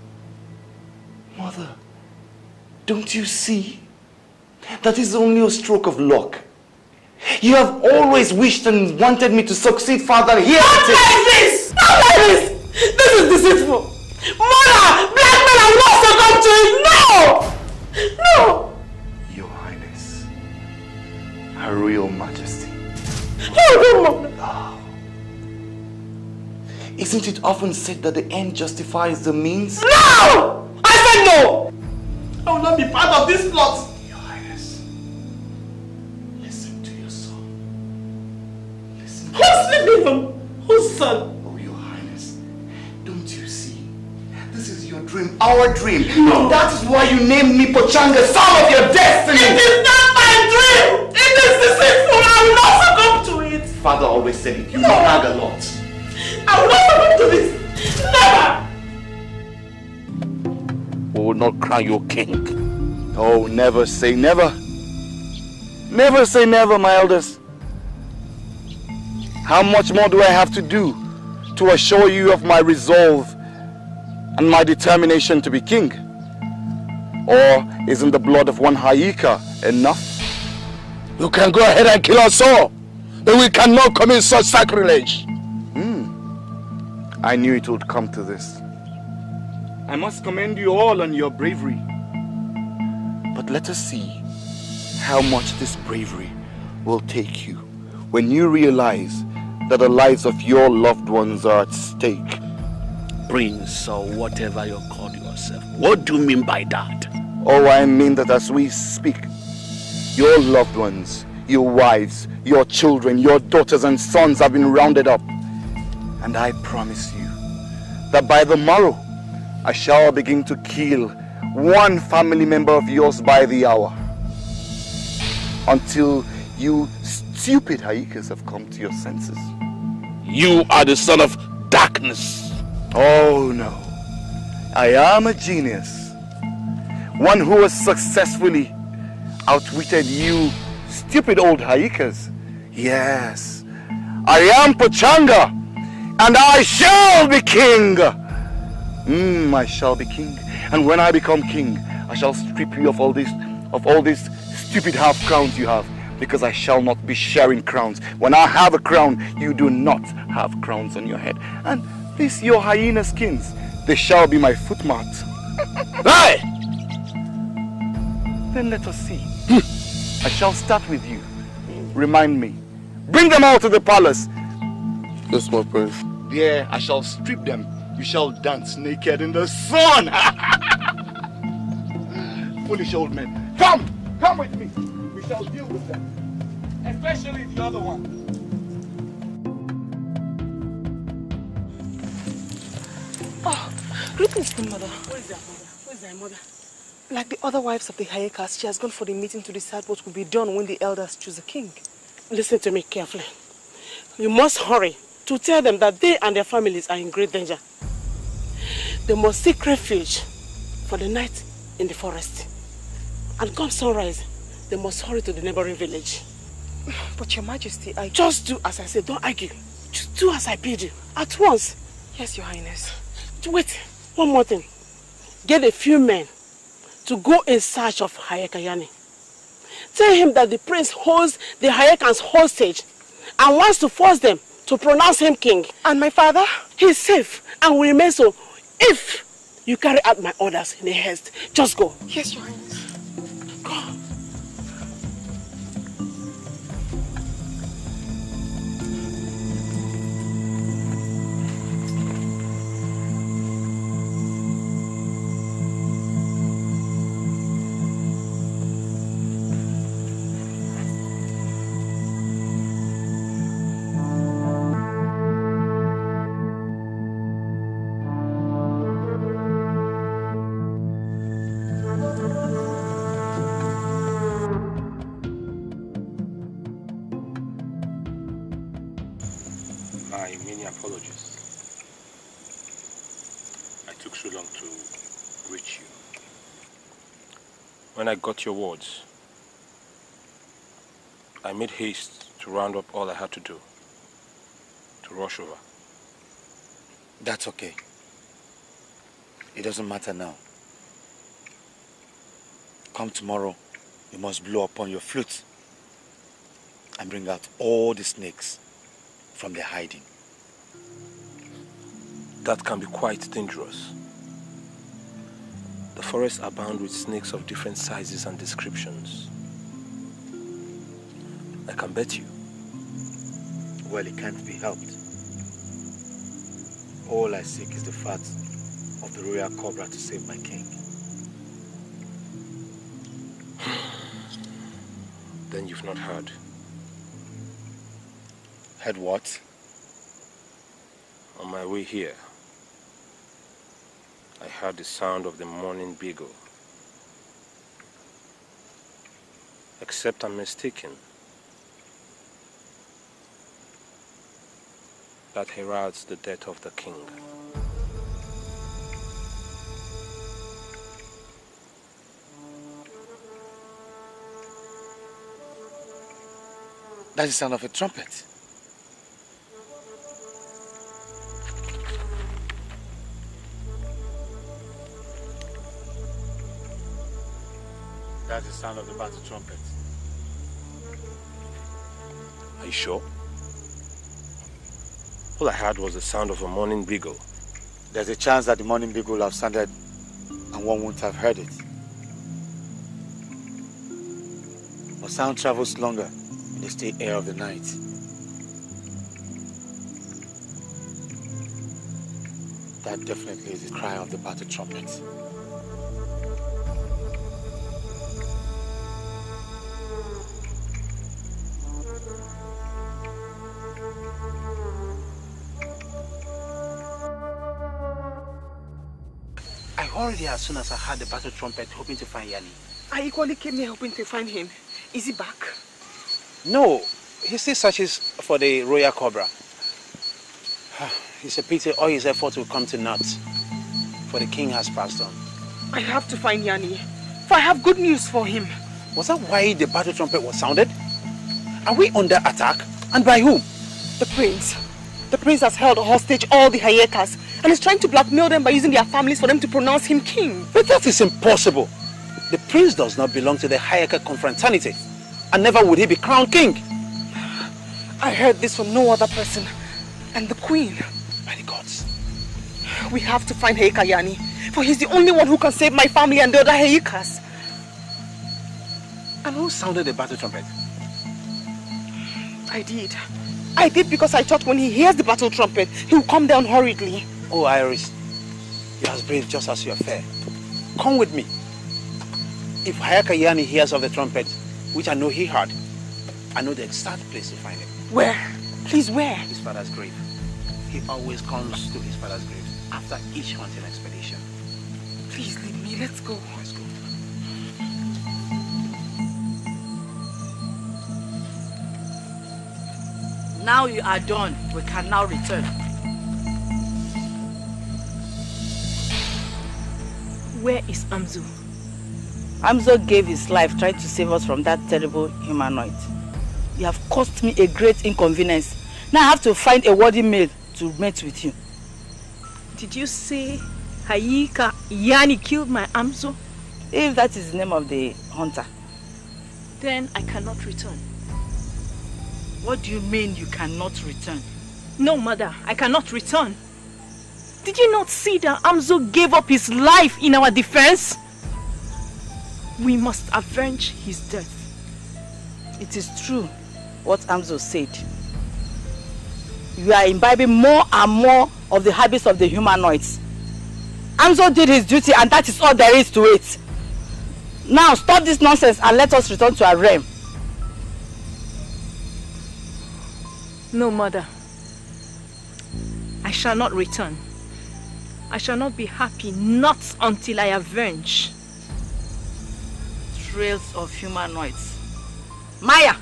Mother, don't you see? That is only a stroke of luck. You have always wished and wanted me to succeed, Father. Here Not like this! Not like this! This is deceitful! Mother! Black men are not to come to it! No! No! Your Highness, Her Royal Majesty. Oh. Isn't it often said that the end justifies the means? No! I said no! I will not be part of this plot. Your Highness, listen to your son. Listen to Who's sleeping him? son. Oh, Your Highness, don't you see? This is your dream, our dream. No. And that is why you named me Pochanga, son of your destiny. It is not my dream. It is deceitful. I will not succumb to it. Father always said it. You brag a lot. I will not succumb to this. Never. We will not crown you king. Oh, never say never. Never say never, my elders. How much more do I have to do to assure you of my resolve and my determination to be king? Or isn't the blood of one Haika enough? You can go ahead and kill us all, but we cannot commit such sacrilege. I knew it would come to this. I must commend you all on your bravery. But let us see how much this bravery will take you when you realize that the lives of your loved ones are at stake. Prince, or whatever you call yourself. What do you mean by that? Oh, I mean that as we speak, your loved ones, your wives, your children, your daughters and sons have been rounded up. And I promise you that by the morrow, I shall begin to kill one family member of yours by the hour. Until you stupid Haikas have come to your senses. You are the son of darkness. Oh no, I am a genius. One who has successfully outwitted you stupid old Haikas. Yes, I am Pochanga, and I shall be king. I shall be king, and when I become king, I shall strip you of all these stupid half crowns you have, because I shall not be sharing crowns. When I have a crown, you do not have crowns on your head. And these your hyena skins, they shall be my footmat. Hey! Then let us see. I shall start with you. Remind me. Bring them out to the palace. Yes, my prince. There I shall strip them. You shall dance naked in the sun. Foolish old men. Come! Come with me. We shall deal with them. Especially the other one. Oh, greetings, Queen Mother. Where is thy mother? Like the other wives of the Hayekas, she has gone for the meeting to decide what will be done when the elders choose a king. Listen to me carefully. You must hurry to tell them that they and their families are in great danger. They must seek refuge for the night in the forest. And come sunrise, they must hurry to the neighboring village. But Your Majesty, Just do as I say, don't argue. Just do as I bid you, at once. Yes, Your Highness. Wait, one more thing. Get a few men to go in search of Hayekayani. Tell him that the prince holds the Hayekans hostage and wants to force them to pronounce him king. And my father? He's safe and will remain so if you carry out my orders in a haste. Just go. Yes, Your Highness. Go. When I got your words, I made haste to round up all I had to do, to rush over. That's okay. It doesn't matter now. Come tomorrow, you must blow upon your flute and bring out all the snakes from their hiding. That can be quite dangerous. The forests abound with snakes of different sizes and descriptions. I can bet you. Well, it can't be helped. All I seek is the fat of the royal cobra to save my king. Then you've not heard. Heard what? On my way here, I heard the sound of the morning beagle. Except I'm mistaken, that heralds the death of the king. That's the sound of a trumpet. That's the sound of the battle trumpet. Are you sure? All I heard was the sound of a morning beagle. There's a chance that the morning beagle will have sounded and one won't have heard it. But sound travels longer in the still air of the night. That definitely is the cry of the battle trumpet. I hurried as soon as I heard the battle trumpet, hoping to find Yani. I equally came here hoping to find him. Is he back? No, he still searches for the royal cobra. It's a pity all his efforts will come to naught, for the king has passed on. I have to find Yani, for I have good news for him. Was that why the battle trumpet was sounded? Are we under attack? And by whom? The prince. The prince has held hostage all the Hayekas and is trying to blackmail them by using their families for them to pronounce him king. But that is impossible. The prince does not belong to the Hayeka confraternity, and never would he be crowned king. I heard this from no other person. And the queen. By the gods. We have to find Hayeka Yani, for he's the only one who can save my family and the other Hayekas. And who sounded the battle trumpet? I did. I did because I thought when he hears the battle trumpet, he will come down hurriedly. Oh, Iris, you're as brave just as you're fair. Come with me. If Hayeka Yani hears of the trumpet, which I know he heard, I know the exact place to find him. Where? Please, where? His father's grave. He always comes to his father's grave after each hunting expedition. Please leave me. Let's go. Let's go. Now you are done. We can now return. Where is Amzu? Amzo gave his life trying to save us from that terrible humanoid. You have caused me a great inconvenience. Now I have to find a worthy mate to mate with you. Did you say Hayeka Yani killed my Amzo? If that is the name of the hunter. Then I cannot return. What do you mean you cannot return? No, mother, I cannot return. Did you not see that Amzo gave up his life in our defense? We must avenge his death. It is true what Amzo said. You are imbibing more and more of the habits of the humanoids. Amzo did his duty and that is all there is to it. Now stop this nonsense and let us return to our realm. No, mother. I shall not return. I shall not be happy, not until I avenge. Trails of humanoids. Maya,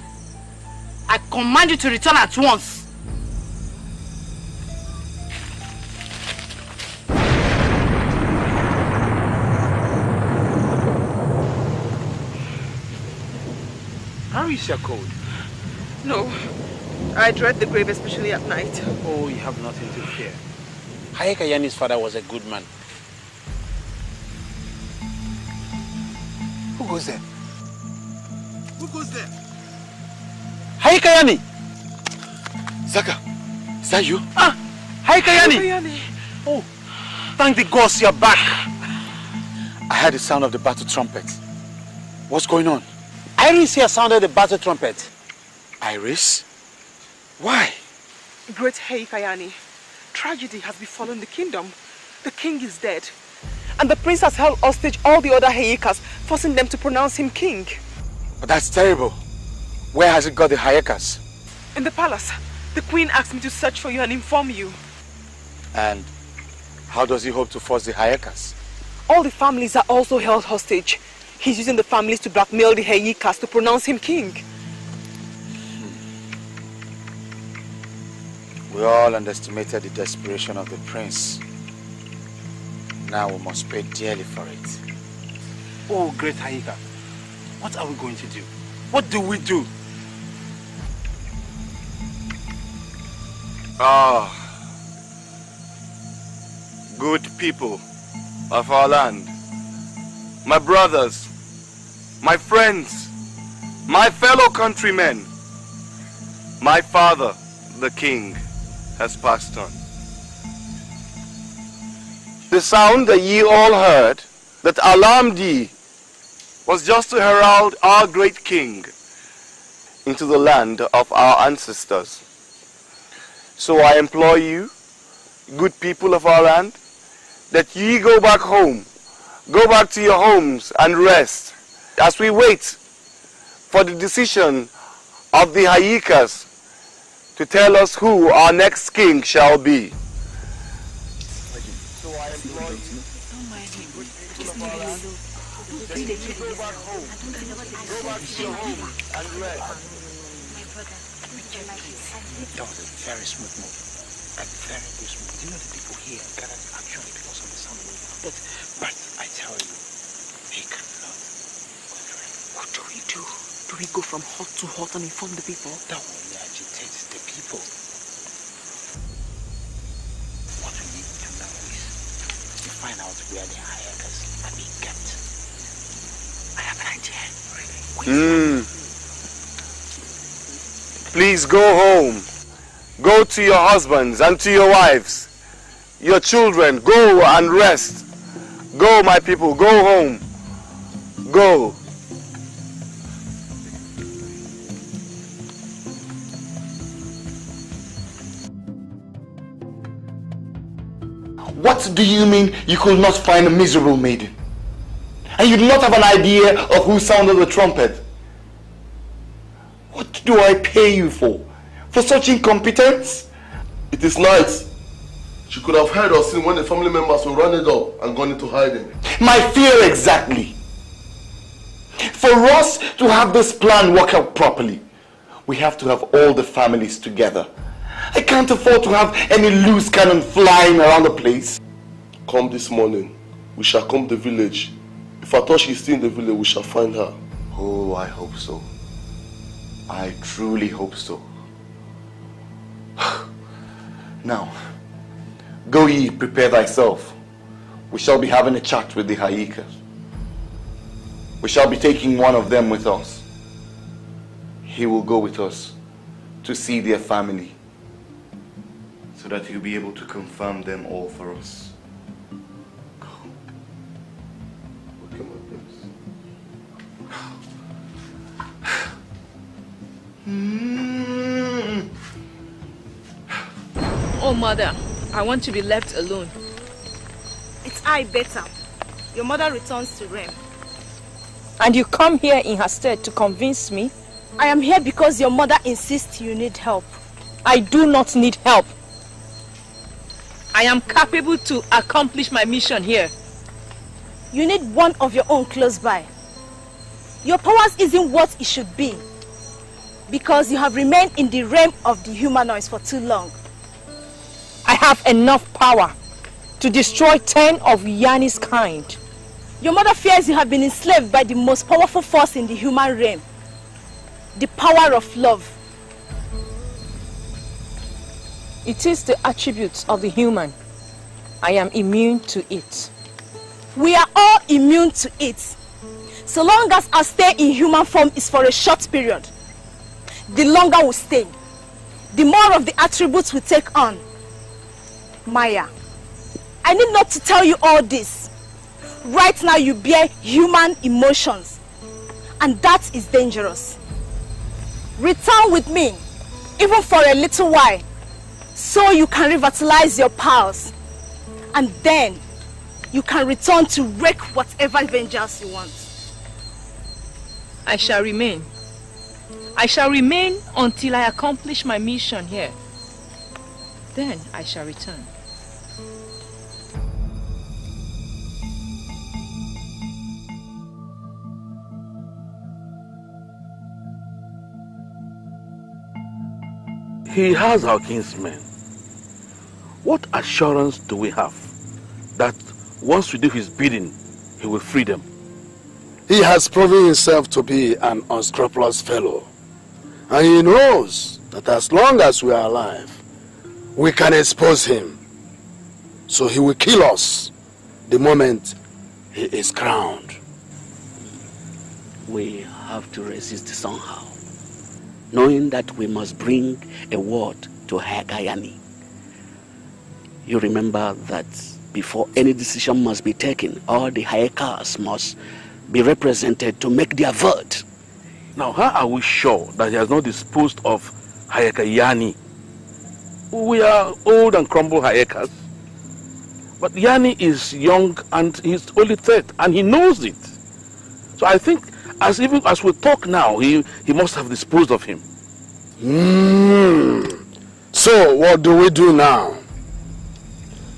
I command you to return at once. How is your cold? No. I dread the grave, especially at night. Oh, you have nothing to fear. Hayeka Yani's father was a good man. Who goes there? Who goes there? Hayeka Yani! Zaka, is that you? Ah! Hayeka Yani! Oh, thank the gods you're back. I heard the sound of the battle trumpet. What's going on? Iris here sounded the battle trumpet. Iris? Why? Great Hayeka Yani, tragedy has befallen the kingdom. The king is dead. And the prince has held hostage all the other Hayekas, forcing them to pronounce him king. But that's terrible. Where has it got the Hayekas? In the palace. The queen asked me to search for you and inform you. And how does he hope to force the Hayekas? All the families are also held hostage. He's using the families to blackmail the Hayekas to pronounce him king. We all underestimated the desperation of the prince. Now we must pay dearly for it. Oh, great Hayika, what are we going to do? What do we do? Good people of our land, my brothers, my friends, my fellow countrymen, my father, the king, has passed on. The sound that ye all heard, that alarmed ye, was just to herald our great king into the land of our ancestors. So I implore you, good people of our land, that ye go back home, go back to your homes and rest, as we wait for the decision of the Hayekas to tell us who our next king shall be. So I implore you, good people of our land, that ye go back home, go back to your homes and rest. That was a very smooth move. A very good smooth. You know the people here gathered actually because of the sound of it. But I tell you, they cannot. What do we do? Do we go from hot to hot and inform the people? That will agitate the people. What we need to know is to find out where the Hayekas are being kept. I have an idea. Really? Please go home. Go to your husbands and to your wives. Your children, go and rest. Go, my people, go home. Go. What do you mean you could not find a miserable maiden? And you do not have an idea of who sounded the trumpet? What do I pay you for? For such incompetence? It is night. She could have heard or seen when the family members were running up and gone into hiding. My fear exactly. For us to have this plan work out properly, we have to have all the families together. I can't afford to have any loose cannon flying around the place. Come this morning, we shall come to the village. If I thought she's still in the village, we shall find her. Oh, I hope so. I truly hope so. Now, go ye, prepare thyself. We shall be having a chat with the Hayekas. We shall be taking one of them with us. He will go with us to see their family, so that he'll be able to confirm them all for us. Go. Okay, my prince. Oh, mother, I want to be left alone. It's I better. Your mother returns to Rem. And you come here in her stead to convince me? I am here because your mother insists you need help. I do not need help. I am capable to accomplish my mission here. You need one of your own close by. Your powers isn't what it should be, because you have remained in the realm of the humanoids for too long. I have enough power to destroy 10 of Yanni's kind. Your mother fears you have been enslaved by the most powerful force in the human realm, the power of love. It is the attributes of the human. I am immune to it. We are all immune to it, so long as our stay in human form is for a short period. The longer we stay, the more of the attributes we take on. Maya, I need not to tell you all this. Right now you bear human emotions, and that is dangerous. Return with me, even for a little while, so you can revitalize your powers, and then you can return to wreak whatever vengeance you want. I shall remain. I shall remain until I accomplish my mission here. Then I shall return. He has our kinsmen. What assurance do we have that once we do his bidding, he will free them? He has proven himself to be an unscrupulous fellow. And he knows that as long as we are alive, we can expose him. So he will kill us the moment he is crowned. We have to resist somehow, knowing that we must bring a word to Hayakayani. You remember that before any decision must be taken, all the Hayakas must be represented to make their vote. Now, how are we sure that he has not disposed of Hayakayani? We are old and crumbled Hayakas. But Yani is young and he's only 30 and he knows it. So I think even as we talk now, he must have disposed of him. So what do we do now?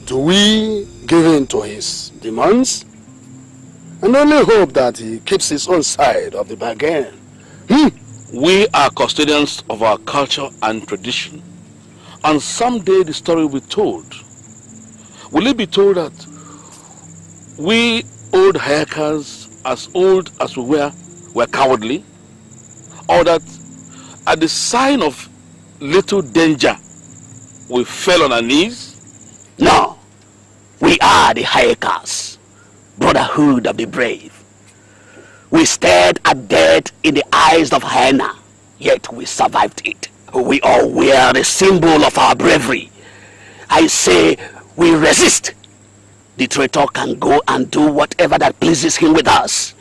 Do we give in to his demands and only hope that he keeps his own side of the bargain? We are custodians of our culture and tradition, and someday the story will be told. Will it be told that we old Hayakas, as old as we were cowardly? Or that at the sign of little danger, we fell on our knees? No, we are the Hayakas, brotherhood of the brave. We stared at death in the eyes of hyena, yet we survived it. We all wear the symbol of our bravery. I say we resist. The traitor can go and do whatever that pleases him with us.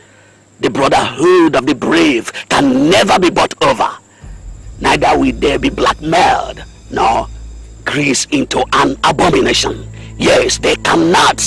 The brotherhood of the brave can never be bought over. Neither will they be blackmailed, nor greased into an abomination. Yes, they cannot.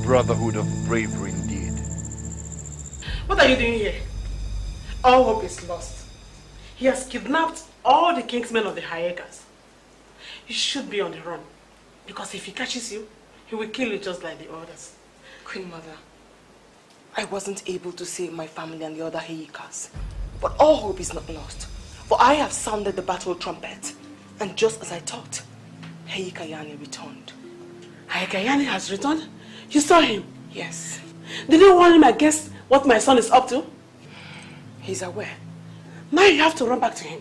Brotherhood of bravery indeed. What are you doing here? All hope is lost. He has kidnapped all the kingsmen of the Hayakas. You should be on the run, because if he catches you, he will kill you just like the others. Queen Mother, I wasn't able to save my family and the other Hayakas, but all hope is not lost, for I have sounded the battle trumpet, and just as I thought, Hayakayani returned. Hayakayani has returned? You saw him? Yes. Did you warn him against what my son is up to? He's aware. Now you have to run back to him.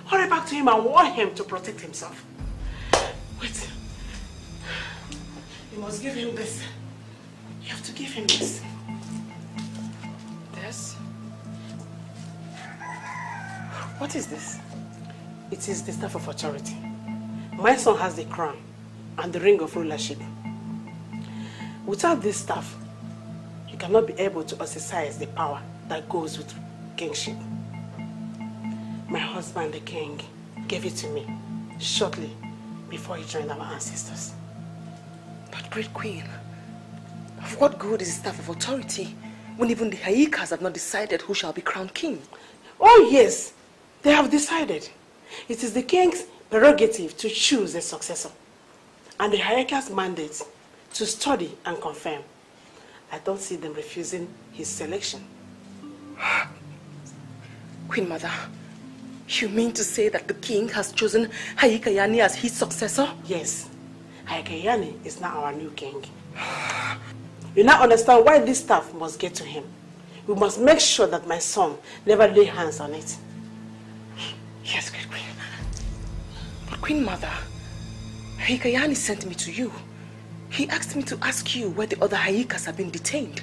Hurry back to him and warn him to protect himself. Wait. You must give him this. You have to give him this. This? What is this? It is the staff of authority. My son has the crown and the ring of rulership. Without this staff, you cannot be able to exercise the power that goes with kingship. My husband, the king, gave it to me shortly before he joined our ancestors. But great queen, of what good is the staff of authority when even the Hayakas have not decided who shall be crowned king? Oh yes, they have decided. It is the king's prerogative to choose a successor, and the Hayakas' mandate to study and confirm. I don't see them refusing his selection. Queen Mother, you mean to say that the king has chosen Hayakayani as his successor? Yes. Hayakayani is now our new king. You now understand why this staff must get to him. We must make sure that my son never lay hands on it. Yes, great queen. But Queen Mother, Hayakayani sent me to you. He asked me to ask you where the other Hayakas have been detained,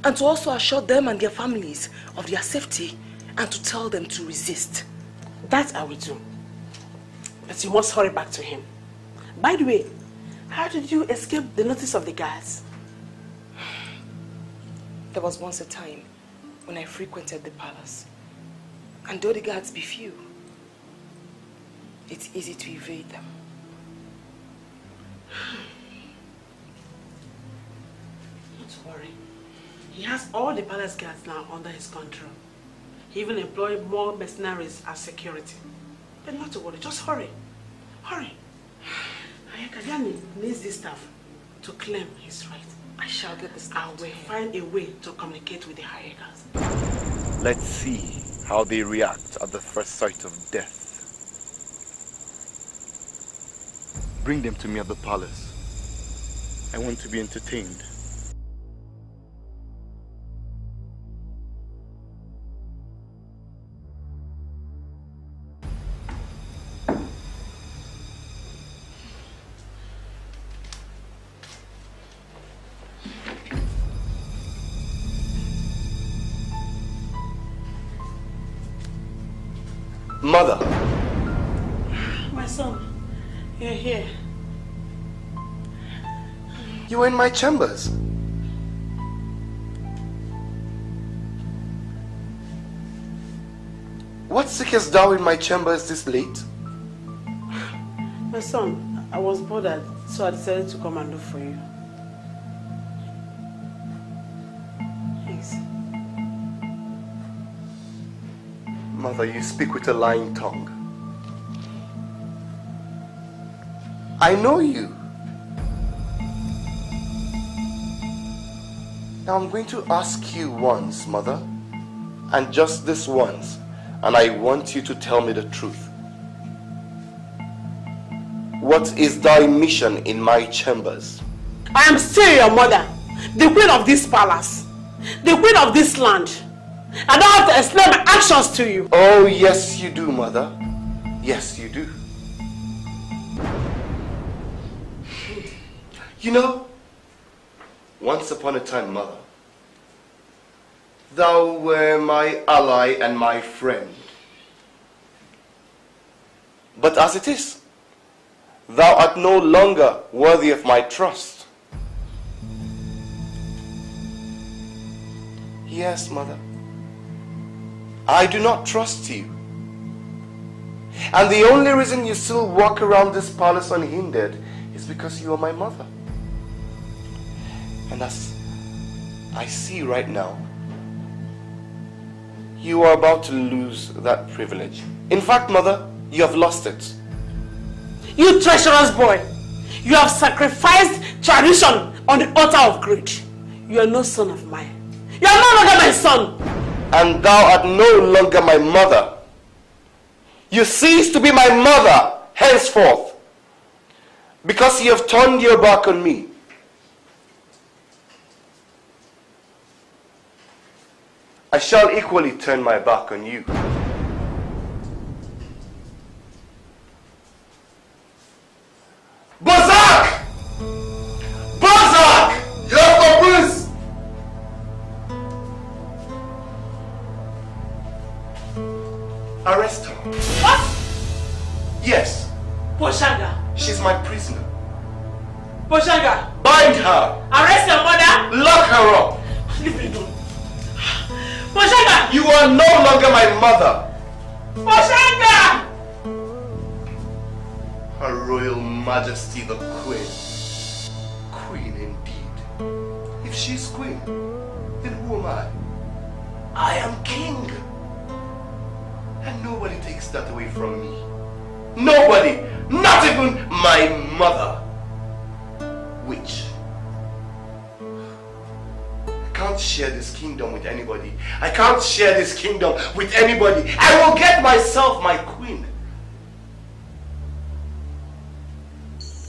and to also assure them and their families of their safety, and to tell them to resist. That I will do. But you must hurry back to him. By the way, how did you escape the notice of the guards? There was once a time when I frequented the palace. And though the guards be few, it's easy to evade them. Don't worry. He has all the palace guards now under his control. He even employed more mercenaries as security. But not to worry, just hurry. Hurry. Ayaka needs this staff to claim his right. I shall get the staff. I will find a way to communicate with the Hayekas. Let's see how they react at the first sight of death. Bring them to me at the palace. I want to be entertained. Mother. My son, you're here. You were in my chambers. What seekest thou in my chambers this late? My son, I was bothered, so I decided to come and look for you. Thanks. Mother, you speak with a lying tongue. I know you. Now I'm going to ask you once, Mother, and just this once, and I want you to tell me the truth. What is thy mission in my chambers? I am still your mother, the queen of this palace, the queen of this land. I don't have to explain my actions to you. Oh, yes you do, Mother. Yes, you do. You know, once upon a time, Mother, thou were my ally and my friend. But as it is, thou art no longer worthy of my trust. Yes, Mother. I do not trust you. And the only reason you still walk around this palace unhindered is because you are my mother. And as I see right now, you are about to lose that privilege. In fact, Mother, you have lost it. You treacherous boy! You have sacrificed tradition on the altar of greed. You are no son of mine. You are no longer my son. And thou art no longer my mother. You cease to be my mother henceforth, because you have turned your back on me. I shall equally turn my back on you. Bazak! Bazak! Yes, Prince! Arrest her. What? Yes. Poshanga. She's my prisoner. Poshanga. Bind her. Arrest your mother. Lock her up. Leave me alone. Poshanga. You are no longer my mother. Poshanga. Her Royal Majesty the Queen. Queen indeed. If she's queen, then who am I? I am king. And nobody takes that away from me. Nobody! Not even my mother! Which? I can't share this kingdom with anybody. I can't share this kingdom with anybody. I will get myself my queen.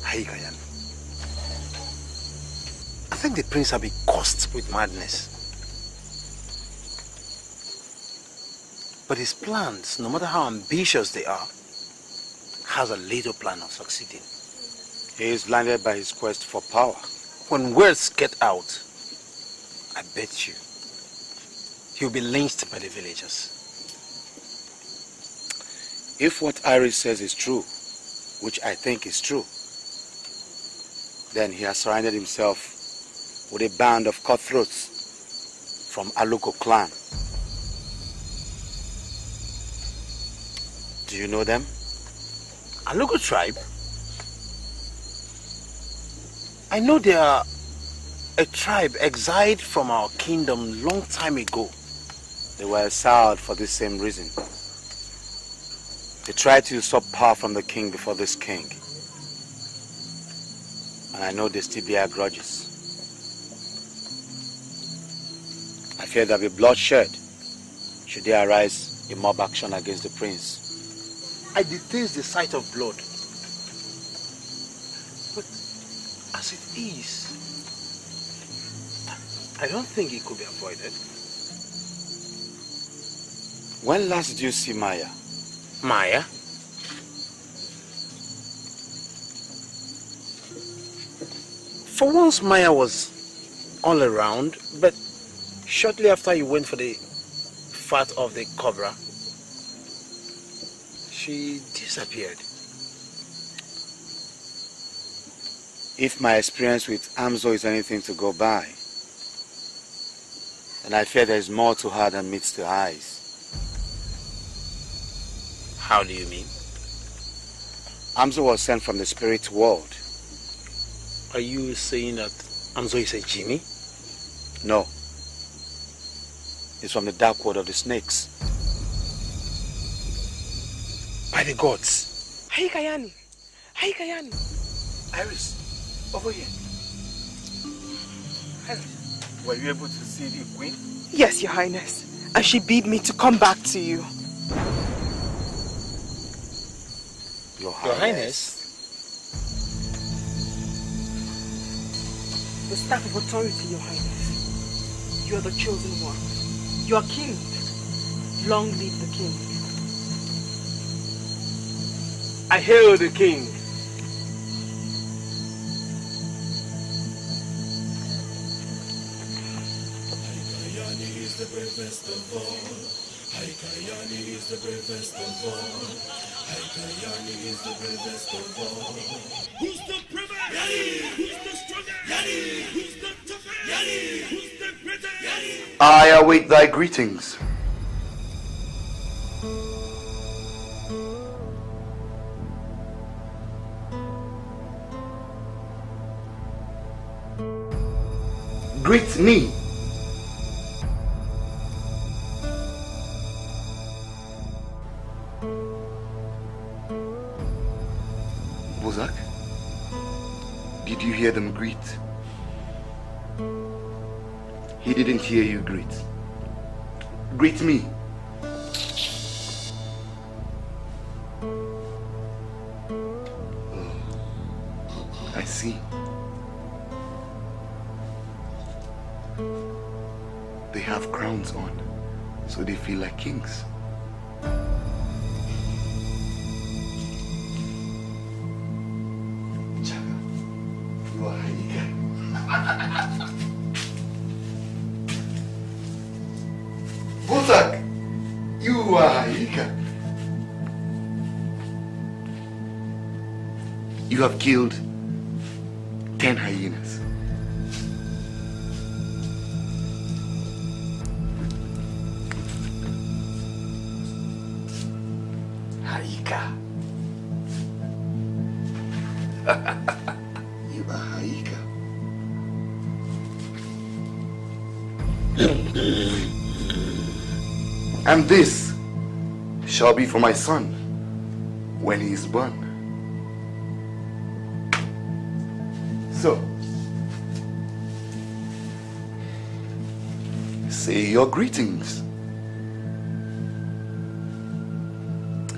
Haikayan, I think the prince have been cursed with madness. But his plans, no matter how ambitious they are, has a little plan of succeeding. He is blinded by his quest for power. When words get out, I bet you, he'll be lynched by the villagers. If what Iris says is true, which I think is true, then he has surrounded himself with a band of cutthroats from Aluko clan. Do you know them? Aluko tribe? I know they are a tribe exiled from our kingdom long time ago. They were exiled for this same reason. They tried to usurp power from the king before this king. And I know they still bear grudges. I fear there'll be bloodshed should there arise a mob action against the prince. I detest the sight of blood. But as it is, I don't think it could be avoided. When last did you see Maya? Maya? For once Maya was all around, but shortly after you went for the fat of the cobra, she disappeared. If my experience with Amzo is anything to go by, then I fear there is more to her than meets the eyes. How do you mean? Amzo was sent from the spirit world. Are you saying that Amzo is a genie? No. It's from the dark world of the snakes. By the gods. Haikayani! Haikayani! Iris, over here. Were you able to see the queen? Yes, Your Highness. And she bid me to come back to you. Your Highness? The staff of authority, Your Highness. You are the chosen one. You are king. Long live the king. I hail the king. Haikayani is the bravest of all. Haikayani is the bravest of all. Haikayani is the bravest of all. Who's the bravest? Yani! Who's the strongest? Yani! Who's the toughest? Yani! Who's the greatest? Yani! I await thy greetings. Greet me. Bozak, did you hear them greet? He didn't hear you greet. Greet me. Oh, I see. They have crowns on, so they feel like kings. You are Haika. Bozak, you are Haika. You have killed 10 hyenas. You are Haika. And this shall be for my son when he is born. So, say your greetings.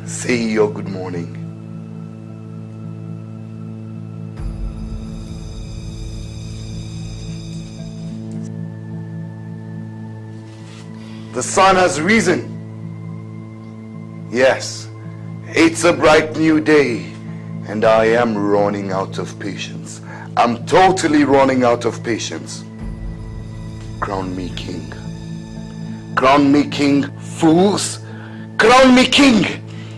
Say your good morning. The sun has risen. Yes, it's a bright new day, and I am running out of patience. I'm totally running out of patience. Crown me king. Crown me king, fools. Crown me king.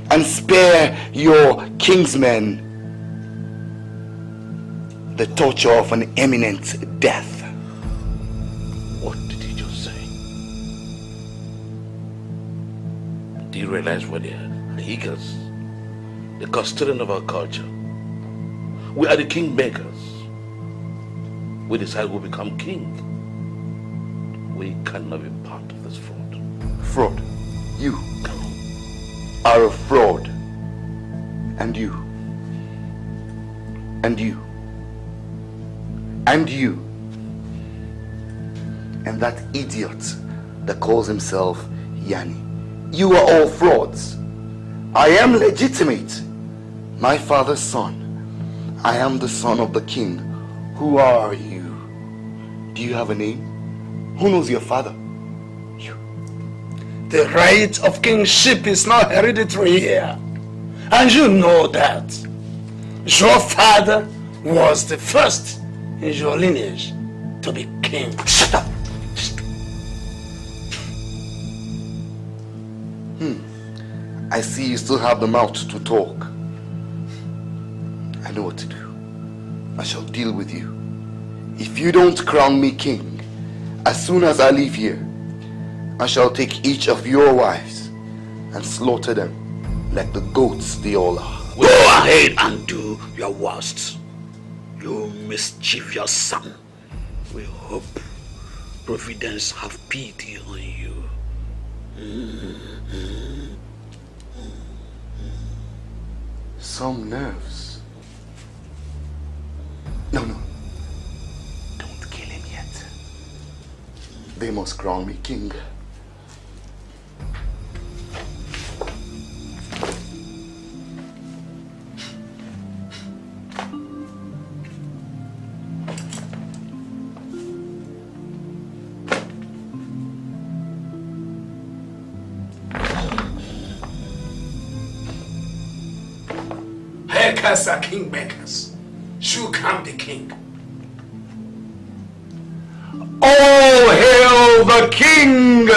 and spare your kingsmen the torture of an imminent death. What did he just say? Do you realize what they are? Hayikas, the custodian of our culture. We are the king makers. We decide who will become king. We cannot be part of this fraud. Fraud? You are a fraud. And you. And you. And you. And that idiot that calls himself Yanni. You are all frauds. I am legitimate. My father's son. I am the son of the king. Who are you? Do you have a name? Who knows your father? The right of kingship is not hereditary here. And you know that. Your father was the first in your lineage to be king. Shut up! I see you still have the mouth to talk. I know what to do. I shall deal with you. If you don't crown me king, as soon as I leave here, I shall take each of your wives and slaughter them like the goats they all are. Go ahead and do your worst, you mischievous son. We hope Providence have pity on you. Some nerves. No. Don't kill him yet. They must crown me king. Hayikas are kingmakers. Should come the king. All hail the king!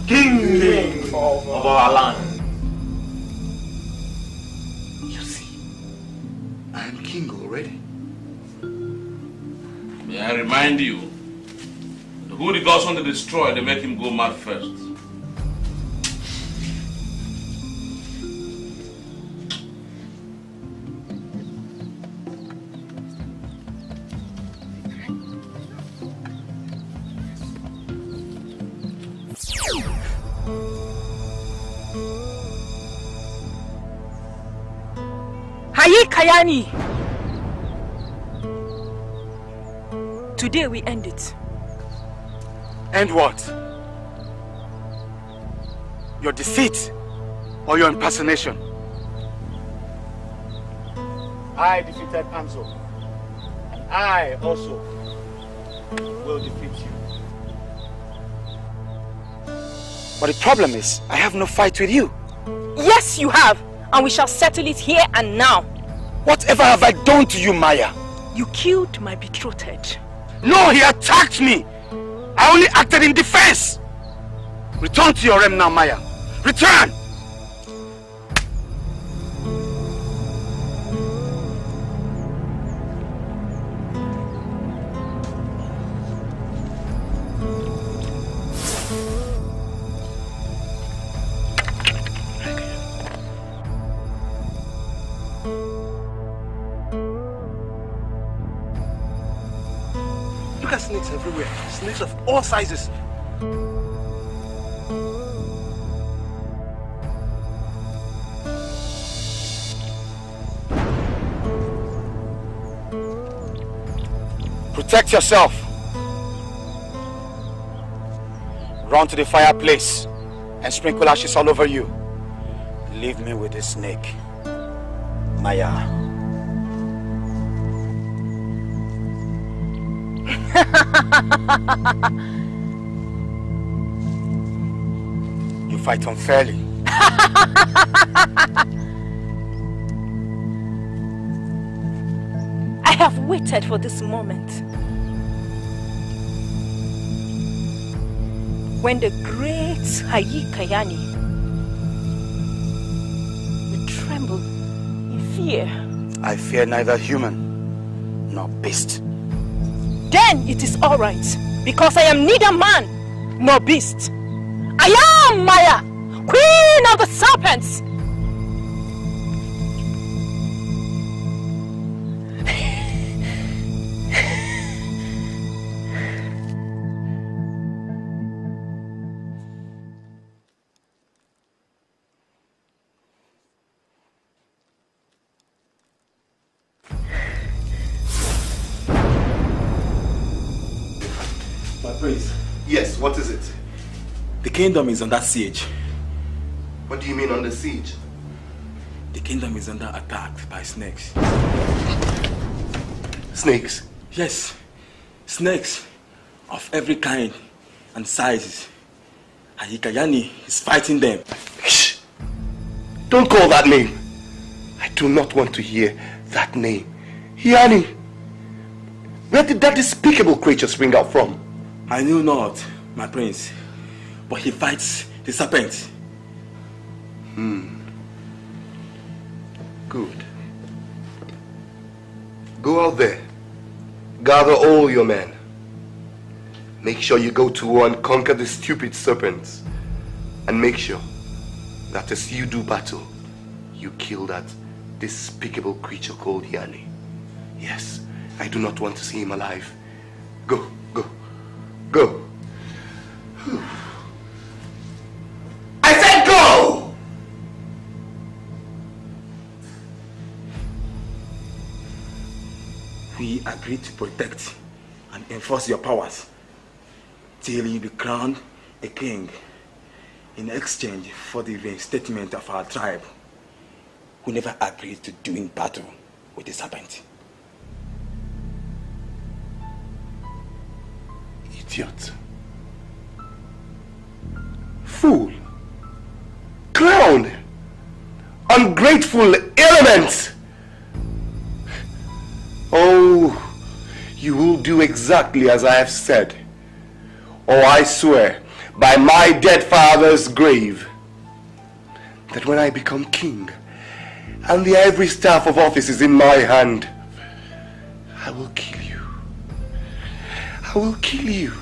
King of our land. You see, I am king already. May I remind you, who the gods want to destroy, they make him go mad first. Kayani! Today we end it. End what? Your deceit or your impersonation? I defeated Amzo, and I also will defeat you. But the problem is, I have no fight with you. Yes, you have, and we shall settle it here and now. Whatever have I done to you, Maya? You killed my betrothed. No, he attacked me. I only acted in defense. Return to your realm now, Maya. Return! Look at snakes everywhere. Snakes of all sizes. Protect yourself. Run to the fireplace and sprinkle ashes all over you. Leave me with this snake, Maya. You fight unfairly. I have waited for this moment. When the great Kayani tremble in fear. I fear neither human nor beast. Then it is all right, because I am neither man nor beast. I am Maya, queen of the serpents. Prince. Yes, what is it? The kingdom is under siege. What do you mean under siege? The kingdom is under attack by snakes. Snakes? Yes. Snakes of every kind and sizes. Ayikayani is fighting them. Shh! Don't call that name. I do not want to hear that name. Yani, where did that despicable creature spring out from? I knew not, my prince, but he fights the serpent. Good. Go out there. Gather all your men. Make sure you go to war and conquer the stupid serpents. And make sure that as you do battle, you kill that despicable creature called Yani. Yes, I do not want to see him alive. Go, go, go. I said go! We agreed to protect and enforce your powers till you be crowned a king in exchange for the reinstatement of our tribe, who never agreed to doing battle with the serpent. Idiot. Fool. Clown. Ungrateful element. Oh, you will do exactly as I have said. Or I swear by my dead father's grave that when I become king and the ivory staff of office is in my hand, I will kill you. I will kill you.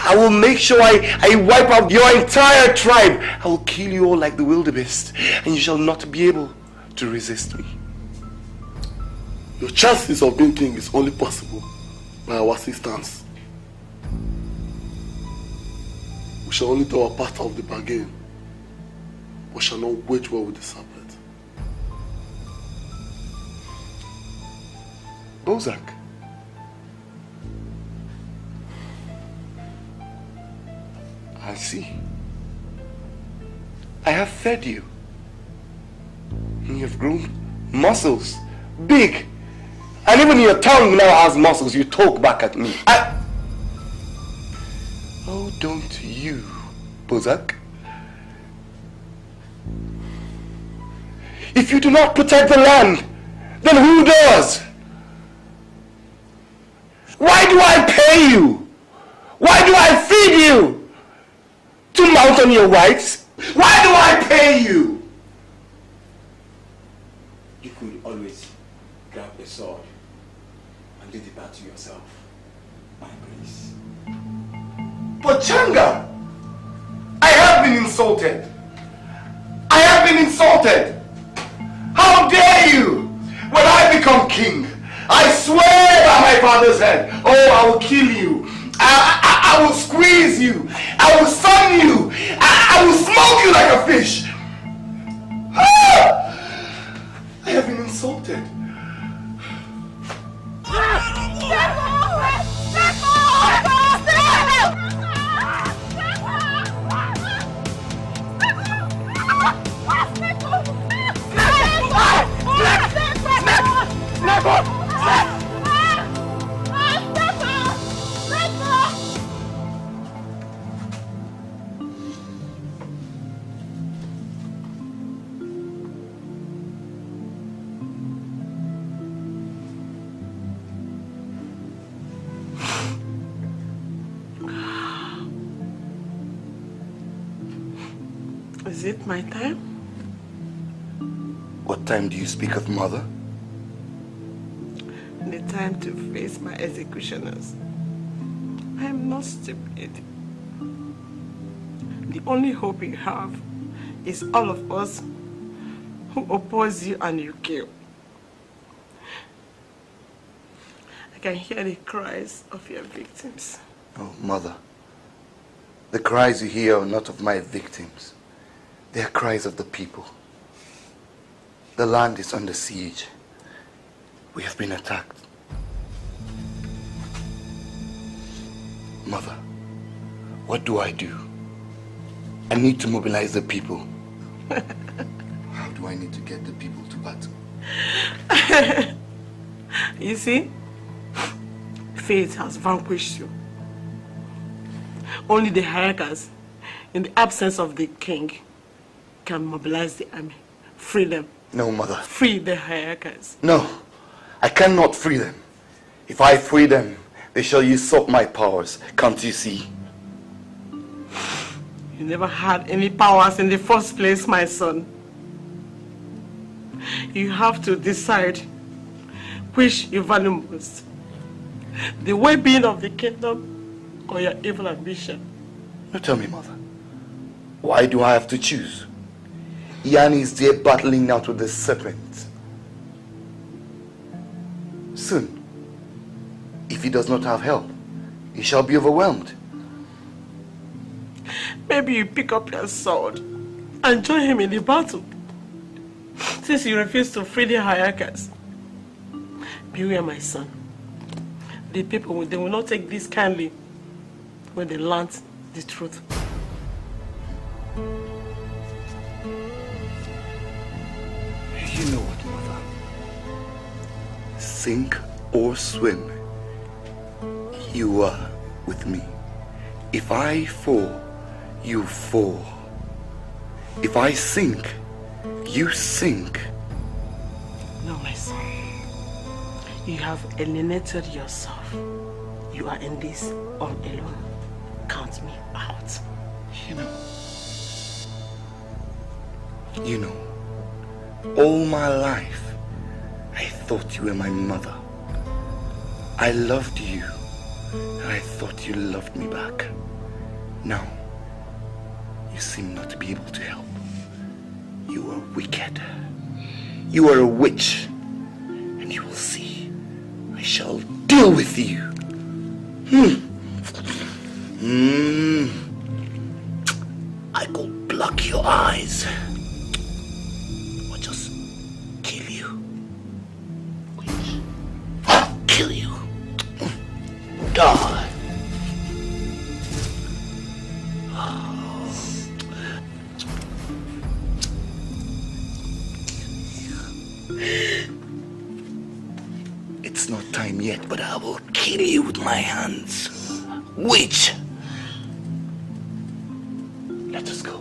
I will make sure I wipe out your entire tribe. I will kill you all like the wildebeest, and you shall not be able to resist me. Your chances of being king is only possible by our assistance. We shall only do our part of the bargain, but shall not wage war with the serpent. Bozak. I see. I have fed you. And you have grown muscles. Big. And even your tongue now has muscles. You talk back at me. Oh, don't you, Bozak? If you do not protect the land, then who does? Why do I pay you? Why do I feed you? To mount on your whites? Why do I pay you? You could always grab a sword and do the battle yourself, my prince. But Changa, I have been insulted. I have been insulted. How dare you? When I become king, I swear by my father's head, oh, I will kill you. I will squeeze you. I will sun you. I will smoke you like a fish. I have been insulted. Is it my time? What time do you speak of, Mother? The time to face my executioners. I am not stupid. The only hope you have is all of us who oppose you and you kill. I can hear the cries of your victims. Oh, Mother. The cries you hear are not of my victims. They are cries of the people. The land is under siege. We have been attacked. Mother, what do? I need to mobilize the people. How do I need to get the people to battle? You see, fate has vanquished you. Only the Hayakas, in the absence of the king, can mobilize the army. Free them. No, Mother. Free the Hayakas. No, I cannot free them. If I free them, they shall usurp my powers. Can't you see? You never had any powers in the first place, my son. You have to decide which you value most. The well-being of the kingdom or your evil ambition. Now tell me, Mother, why do I have to choose? Yanni is there battling out with the serpent. Soon, if he does not have help, he shall be overwhelmed. Maybe you pick up your sword and join him in the battle. Since you refuse to free the Hayakas. Beware, my son. The people, they will not take this kindly when they learn the truth. You know what, Mother? Sink or swim, you are with me. If I fall, you fall. If I sink, you sink. No, my son. You have alienated yourself. You are in this all alone. Count me out. You know, all my life, I thought you were my mother. I loved you, and I thought you loved me back. Now, you seem not to be able to help. You are wicked. You are a witch, and you will see. I shall deal with you. I could block your eyes, or just kill you. Kill you. Die. It's not time yet, but I will kill you with my hands. Witch! Let us go.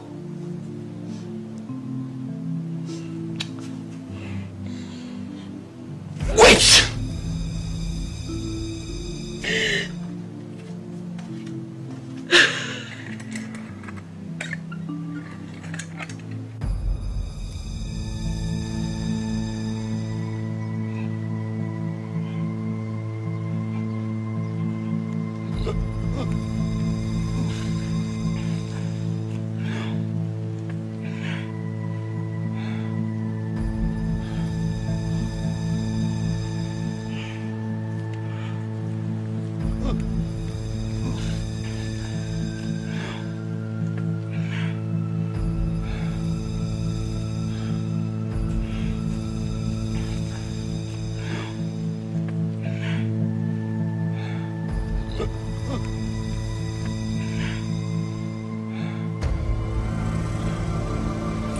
Witch!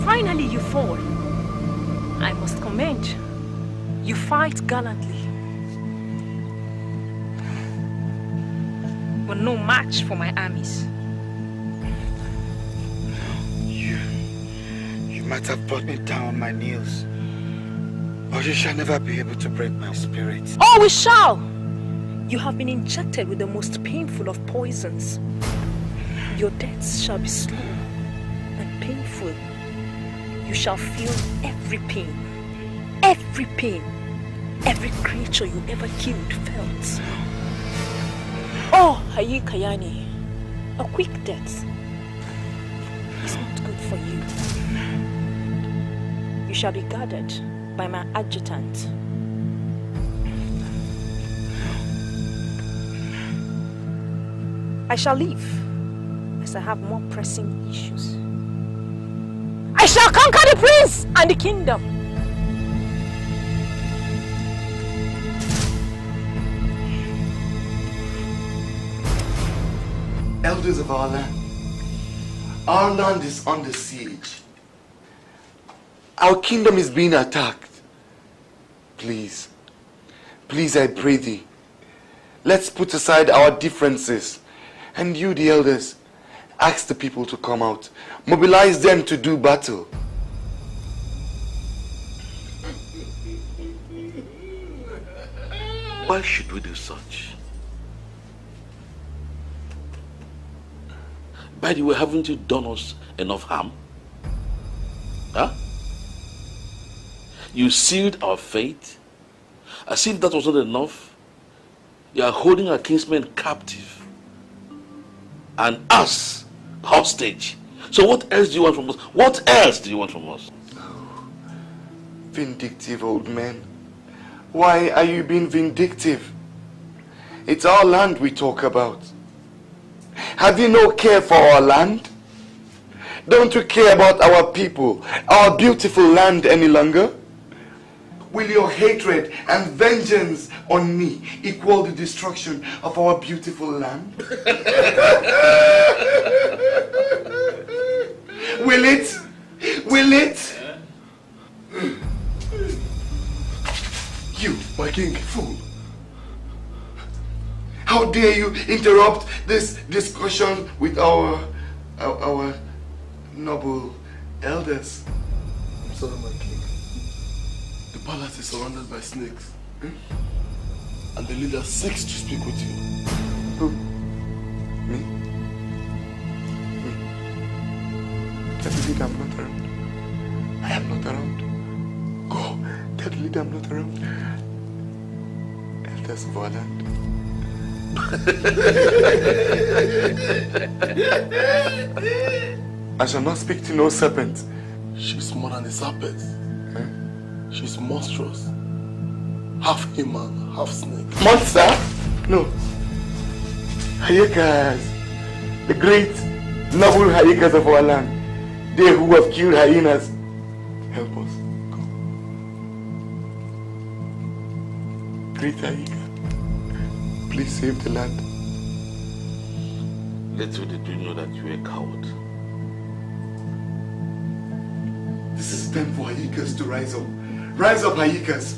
Finally you fall. I must commend. You fight gallantly. But no match for my armies. You might have brought me down on my knees, but you shall never be able to break my spirit. Oh, we shall! You have been injected with the most painful of poisons. Your deaths shall be slow and painful. You shall feel every pain. every pain every creature you ever killed felt. Oh, Hayikayani, a quick death is not good for you. You shall be guarded by my adjutant. I shall leave, as I have more pressing issues. I shall conquer the prince and the kingdom. Elders of our land is under siege. Our kingdom is being attacked. Please, please, I pray thee, let's put aside our differences. And you, the elders, ask the people to come out. Mobilize them to do battle. Why should we do such? By the way, haven't you done us enough harm? Huh? You sealed our fate. As if that was not enough, you are holding our kinsmen captive. And us hostage. So what else do you want from us? What else do you want from us? Oh, vindictive old man. Why are you being vindictive? It's our land we talk about. Have you no care for our land? Don't you care about our people, our beautiful land any longer? Will your hatred and vengeance on me equal the destruction of our beautiful land? Will it? Will it? You, my king, fool. How dare you interrupt this discussion with our noble elders? I'm sorry, my king. The palace is surrounded by snakes. And the leader seeks to speak with you. Who? Me? Tell the leader I'm not around. I am not around. Go. Tell the leader I'm not around. Elders of our land. I shall not speak to no serpent. She's more than a serpent. She's monstrous. Half human, half snake. Monster? No. Hyekas. The great noble hyekas of our land. They who have killed hyenas. Help us. Go. Great hyeka. Please save the land. Little did you know that you were a coward. This is time for hyekas to rise up. Rise up, hyekas.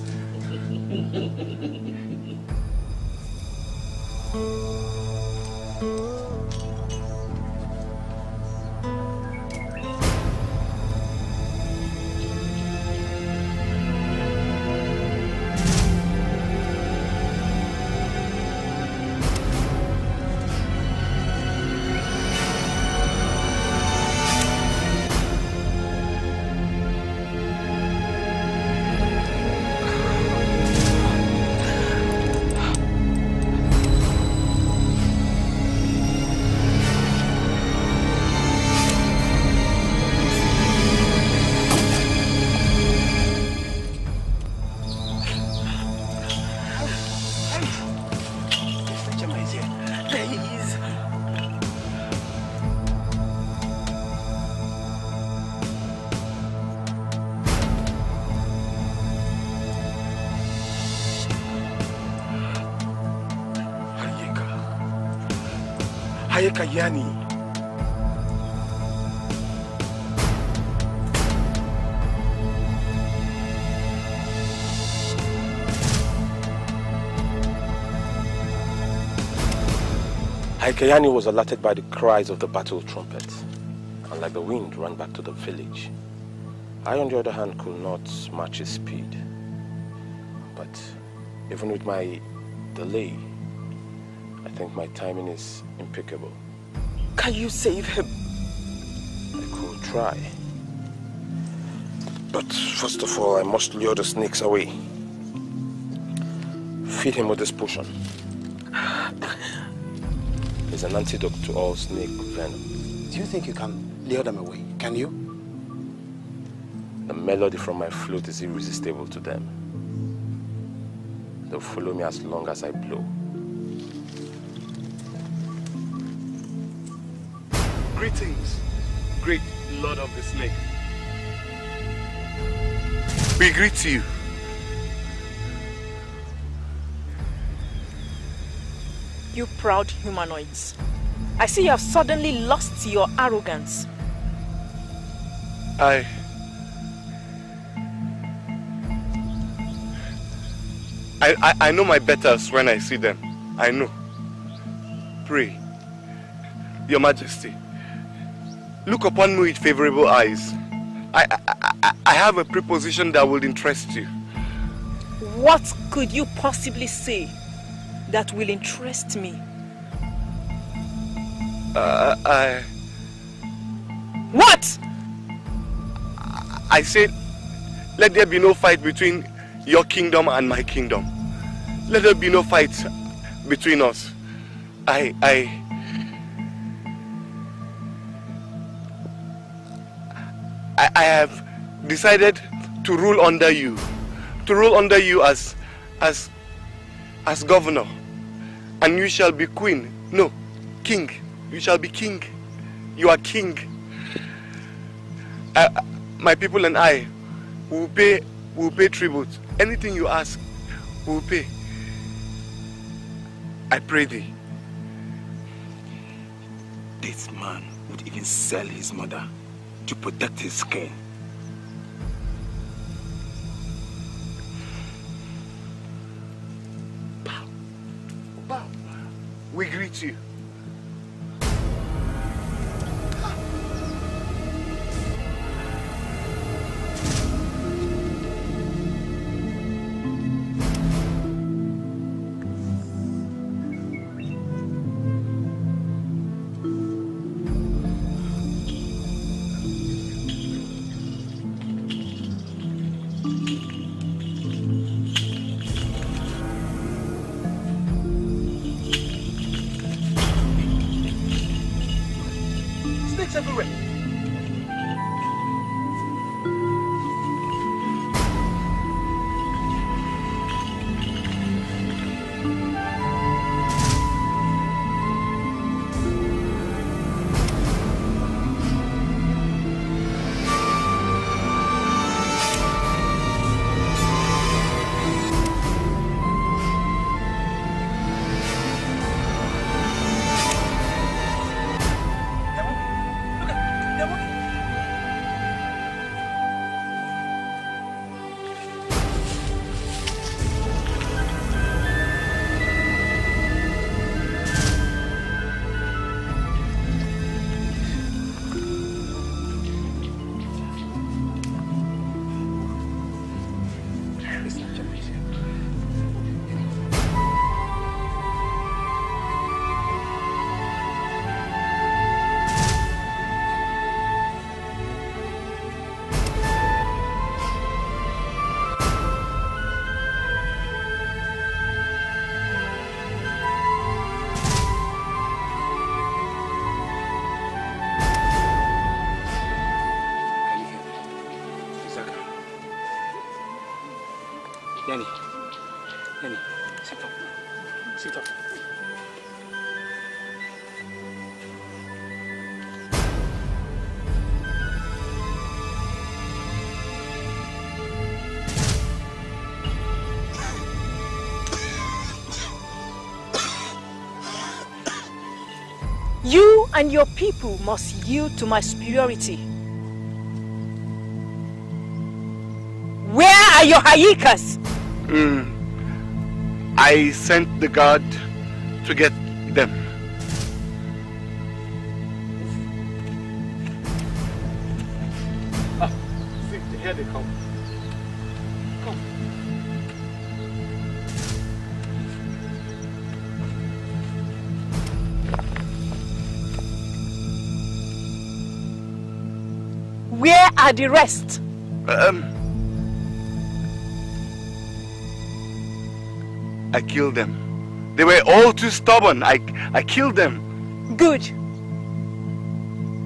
Yani. Hayekayani was alerted by the cries of the battle trumpet, and like the wind ran back to the village. I, on the other hand, could not match his speed. But even with my delay, I think my timing is impeccable. Can you save him? I could try. But first of all, I must lure the snakes away. Feed him with this potion. It's an antidote to all snake venom. Do you think you can lure them away? Can you? The melody from my flute is irresistible to them. They'll follow me as long as I blow. Greetings, great Lord of the Snake. We greet you. You proud humanoids. I see you have suddenly lost your arrogance. I know my betters when I see them. I know. Pray, Your Majesty, look upon me with favorable eyes. I have a preposition that will interest you. What could you possibly say that will interest me? What? I said, let there be no fight between your kingdom and my kingdom. Let there be no fight between us. I have decided to rule under you. To rule under you as governor. And you shall be queen. No, king. You shall be king. You are king. My people and I will pay tribute. Anything you ask, we will pay. I pray thee. This man would even sell his mother to protect his skin. Bow. We greet you. Lenny, sit up. Sit up. You and your people must yield to my superiority. Where are your Hayikas? I sent the guard to get them. See, here they come. Come. Where are the rest? I killed them. They were all too stubborn. I killed them. Good.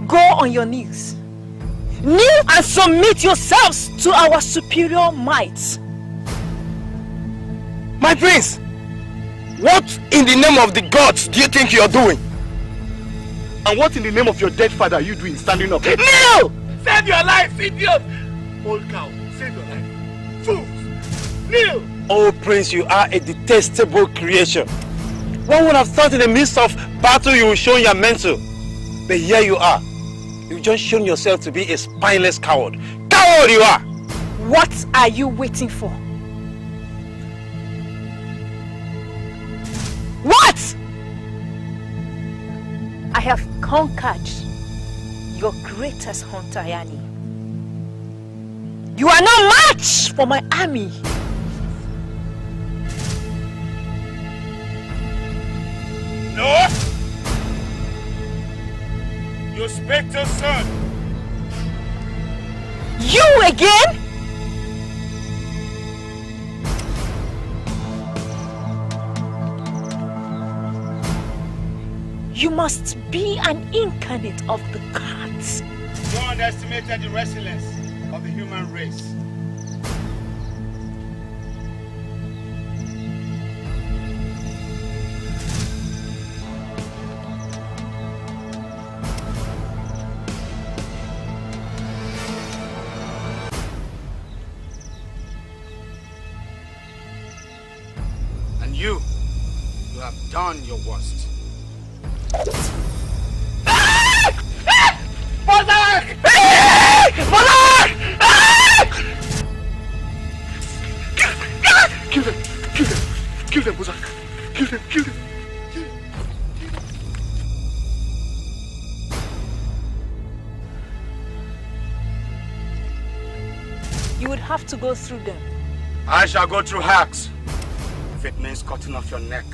Go on your knees. Kneel and submit yourselves to our superior might. My prince, what in the name of the gods do you think you are doing? And what in the name of your dead father are you doing standing up? Kneel! Save your life, idiot! Old cow, save your life. Fools! Kneel! Oh, Prince, you are a detestable creation. One would have thought in the midst of battle you will show your mental. But here you are. You've just shown yourself to be a spineless coward. Coward you are! What are you waiting for? What? I have conquered your greatest hunter, Yani. You are no match for my army. No! You spectre son! You again? You must be an incarnate of the gods. You underestimated the resilience of the human race. And you have done your worst. Monarch! Monarch! Kill them! Kill them! Kill them, Monarch! Kill them! Kill them! You would have to go through them. I shall go through hacks, if it means cutting off your neck.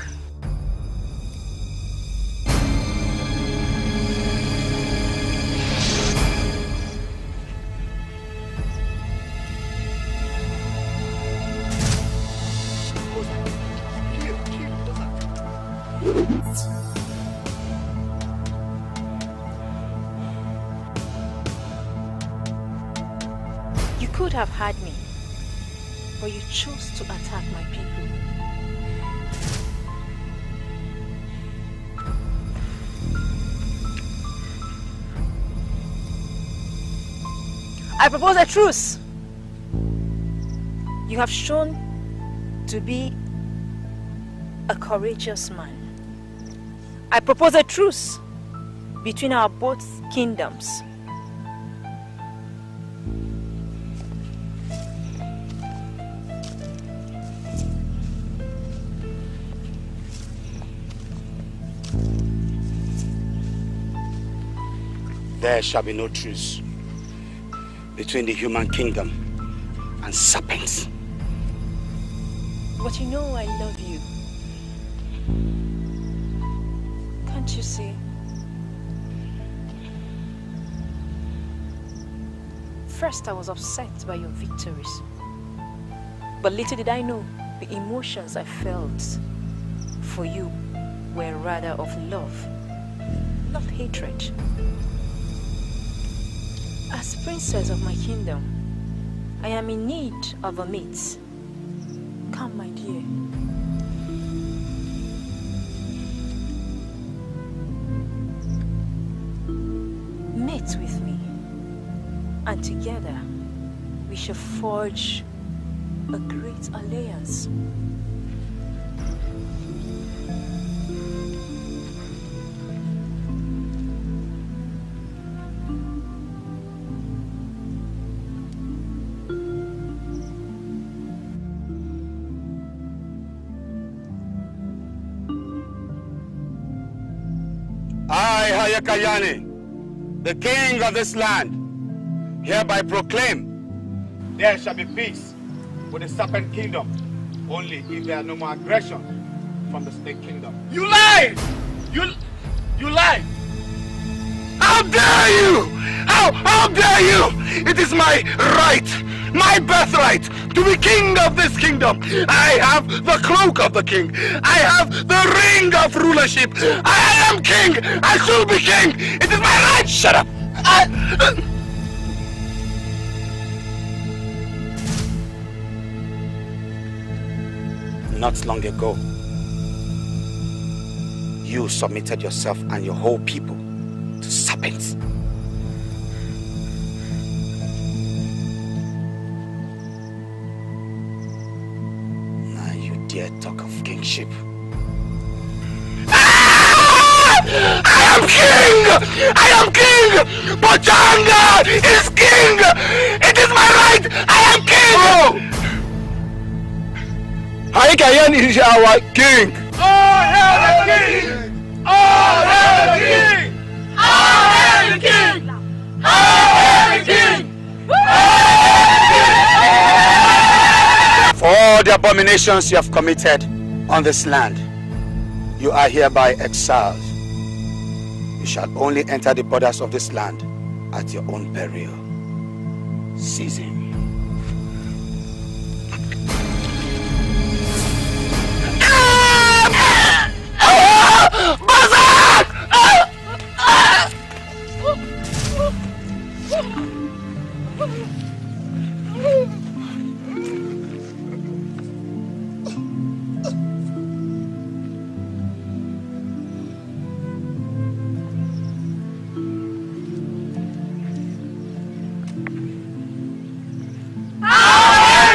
You could have had me, but you chose to attack my people. I propose a truce. You have shown to be a courageous man. I propose a truce between our both kingdoms. There shall be no truce between the human kingdom and serpents. But you know I love you. Can't you see? First I was upset by your victories. But little did I know the emotions I felt for you were rather of love, not hatred. As princess of my kingdom, I am in need of a mate. Come, my dear. Mate with me, and together we shall forge a great alliance. I, Emeka, the king of this land, hereby proclaim there shall be peace with the serpent kingdom, only if there are no more aggression from the snake kingdom. You lied! You lied! How dare you! How dare you! It is my right my birthright to be king of this kingdom. I have the cloak of the king. I have the ring of rulership. I am king. I shall be king. It is my right. Shut up. Not long ago, you submitted yourself and your whole people to serpents. Now you dare talk of kingship. I am king! I am king! Pachanga is king! It is my right! I am king! Haikayan is our king! All hail the king! All hail the king! All hail the king! All hail the king! For all the abominations you have committed on this land, you are hereby exiled. You shall only enter the borders of this land at your own peril. Seize him.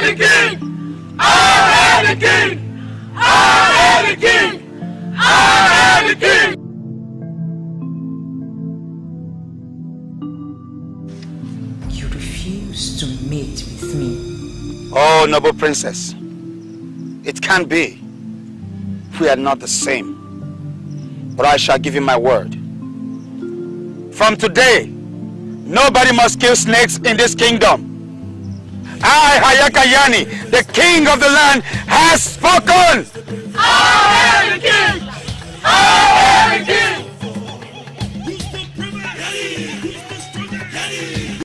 the king! I'll have the king! I'll have the king! I'll have the king! You refuse to mate with me. Oh, noble princess. It can't be. We are not the same. But I shall give you my word. From today, nobody must kill snakes in this kingdom. I, Hayaka Yani, the king of the land, has spoken!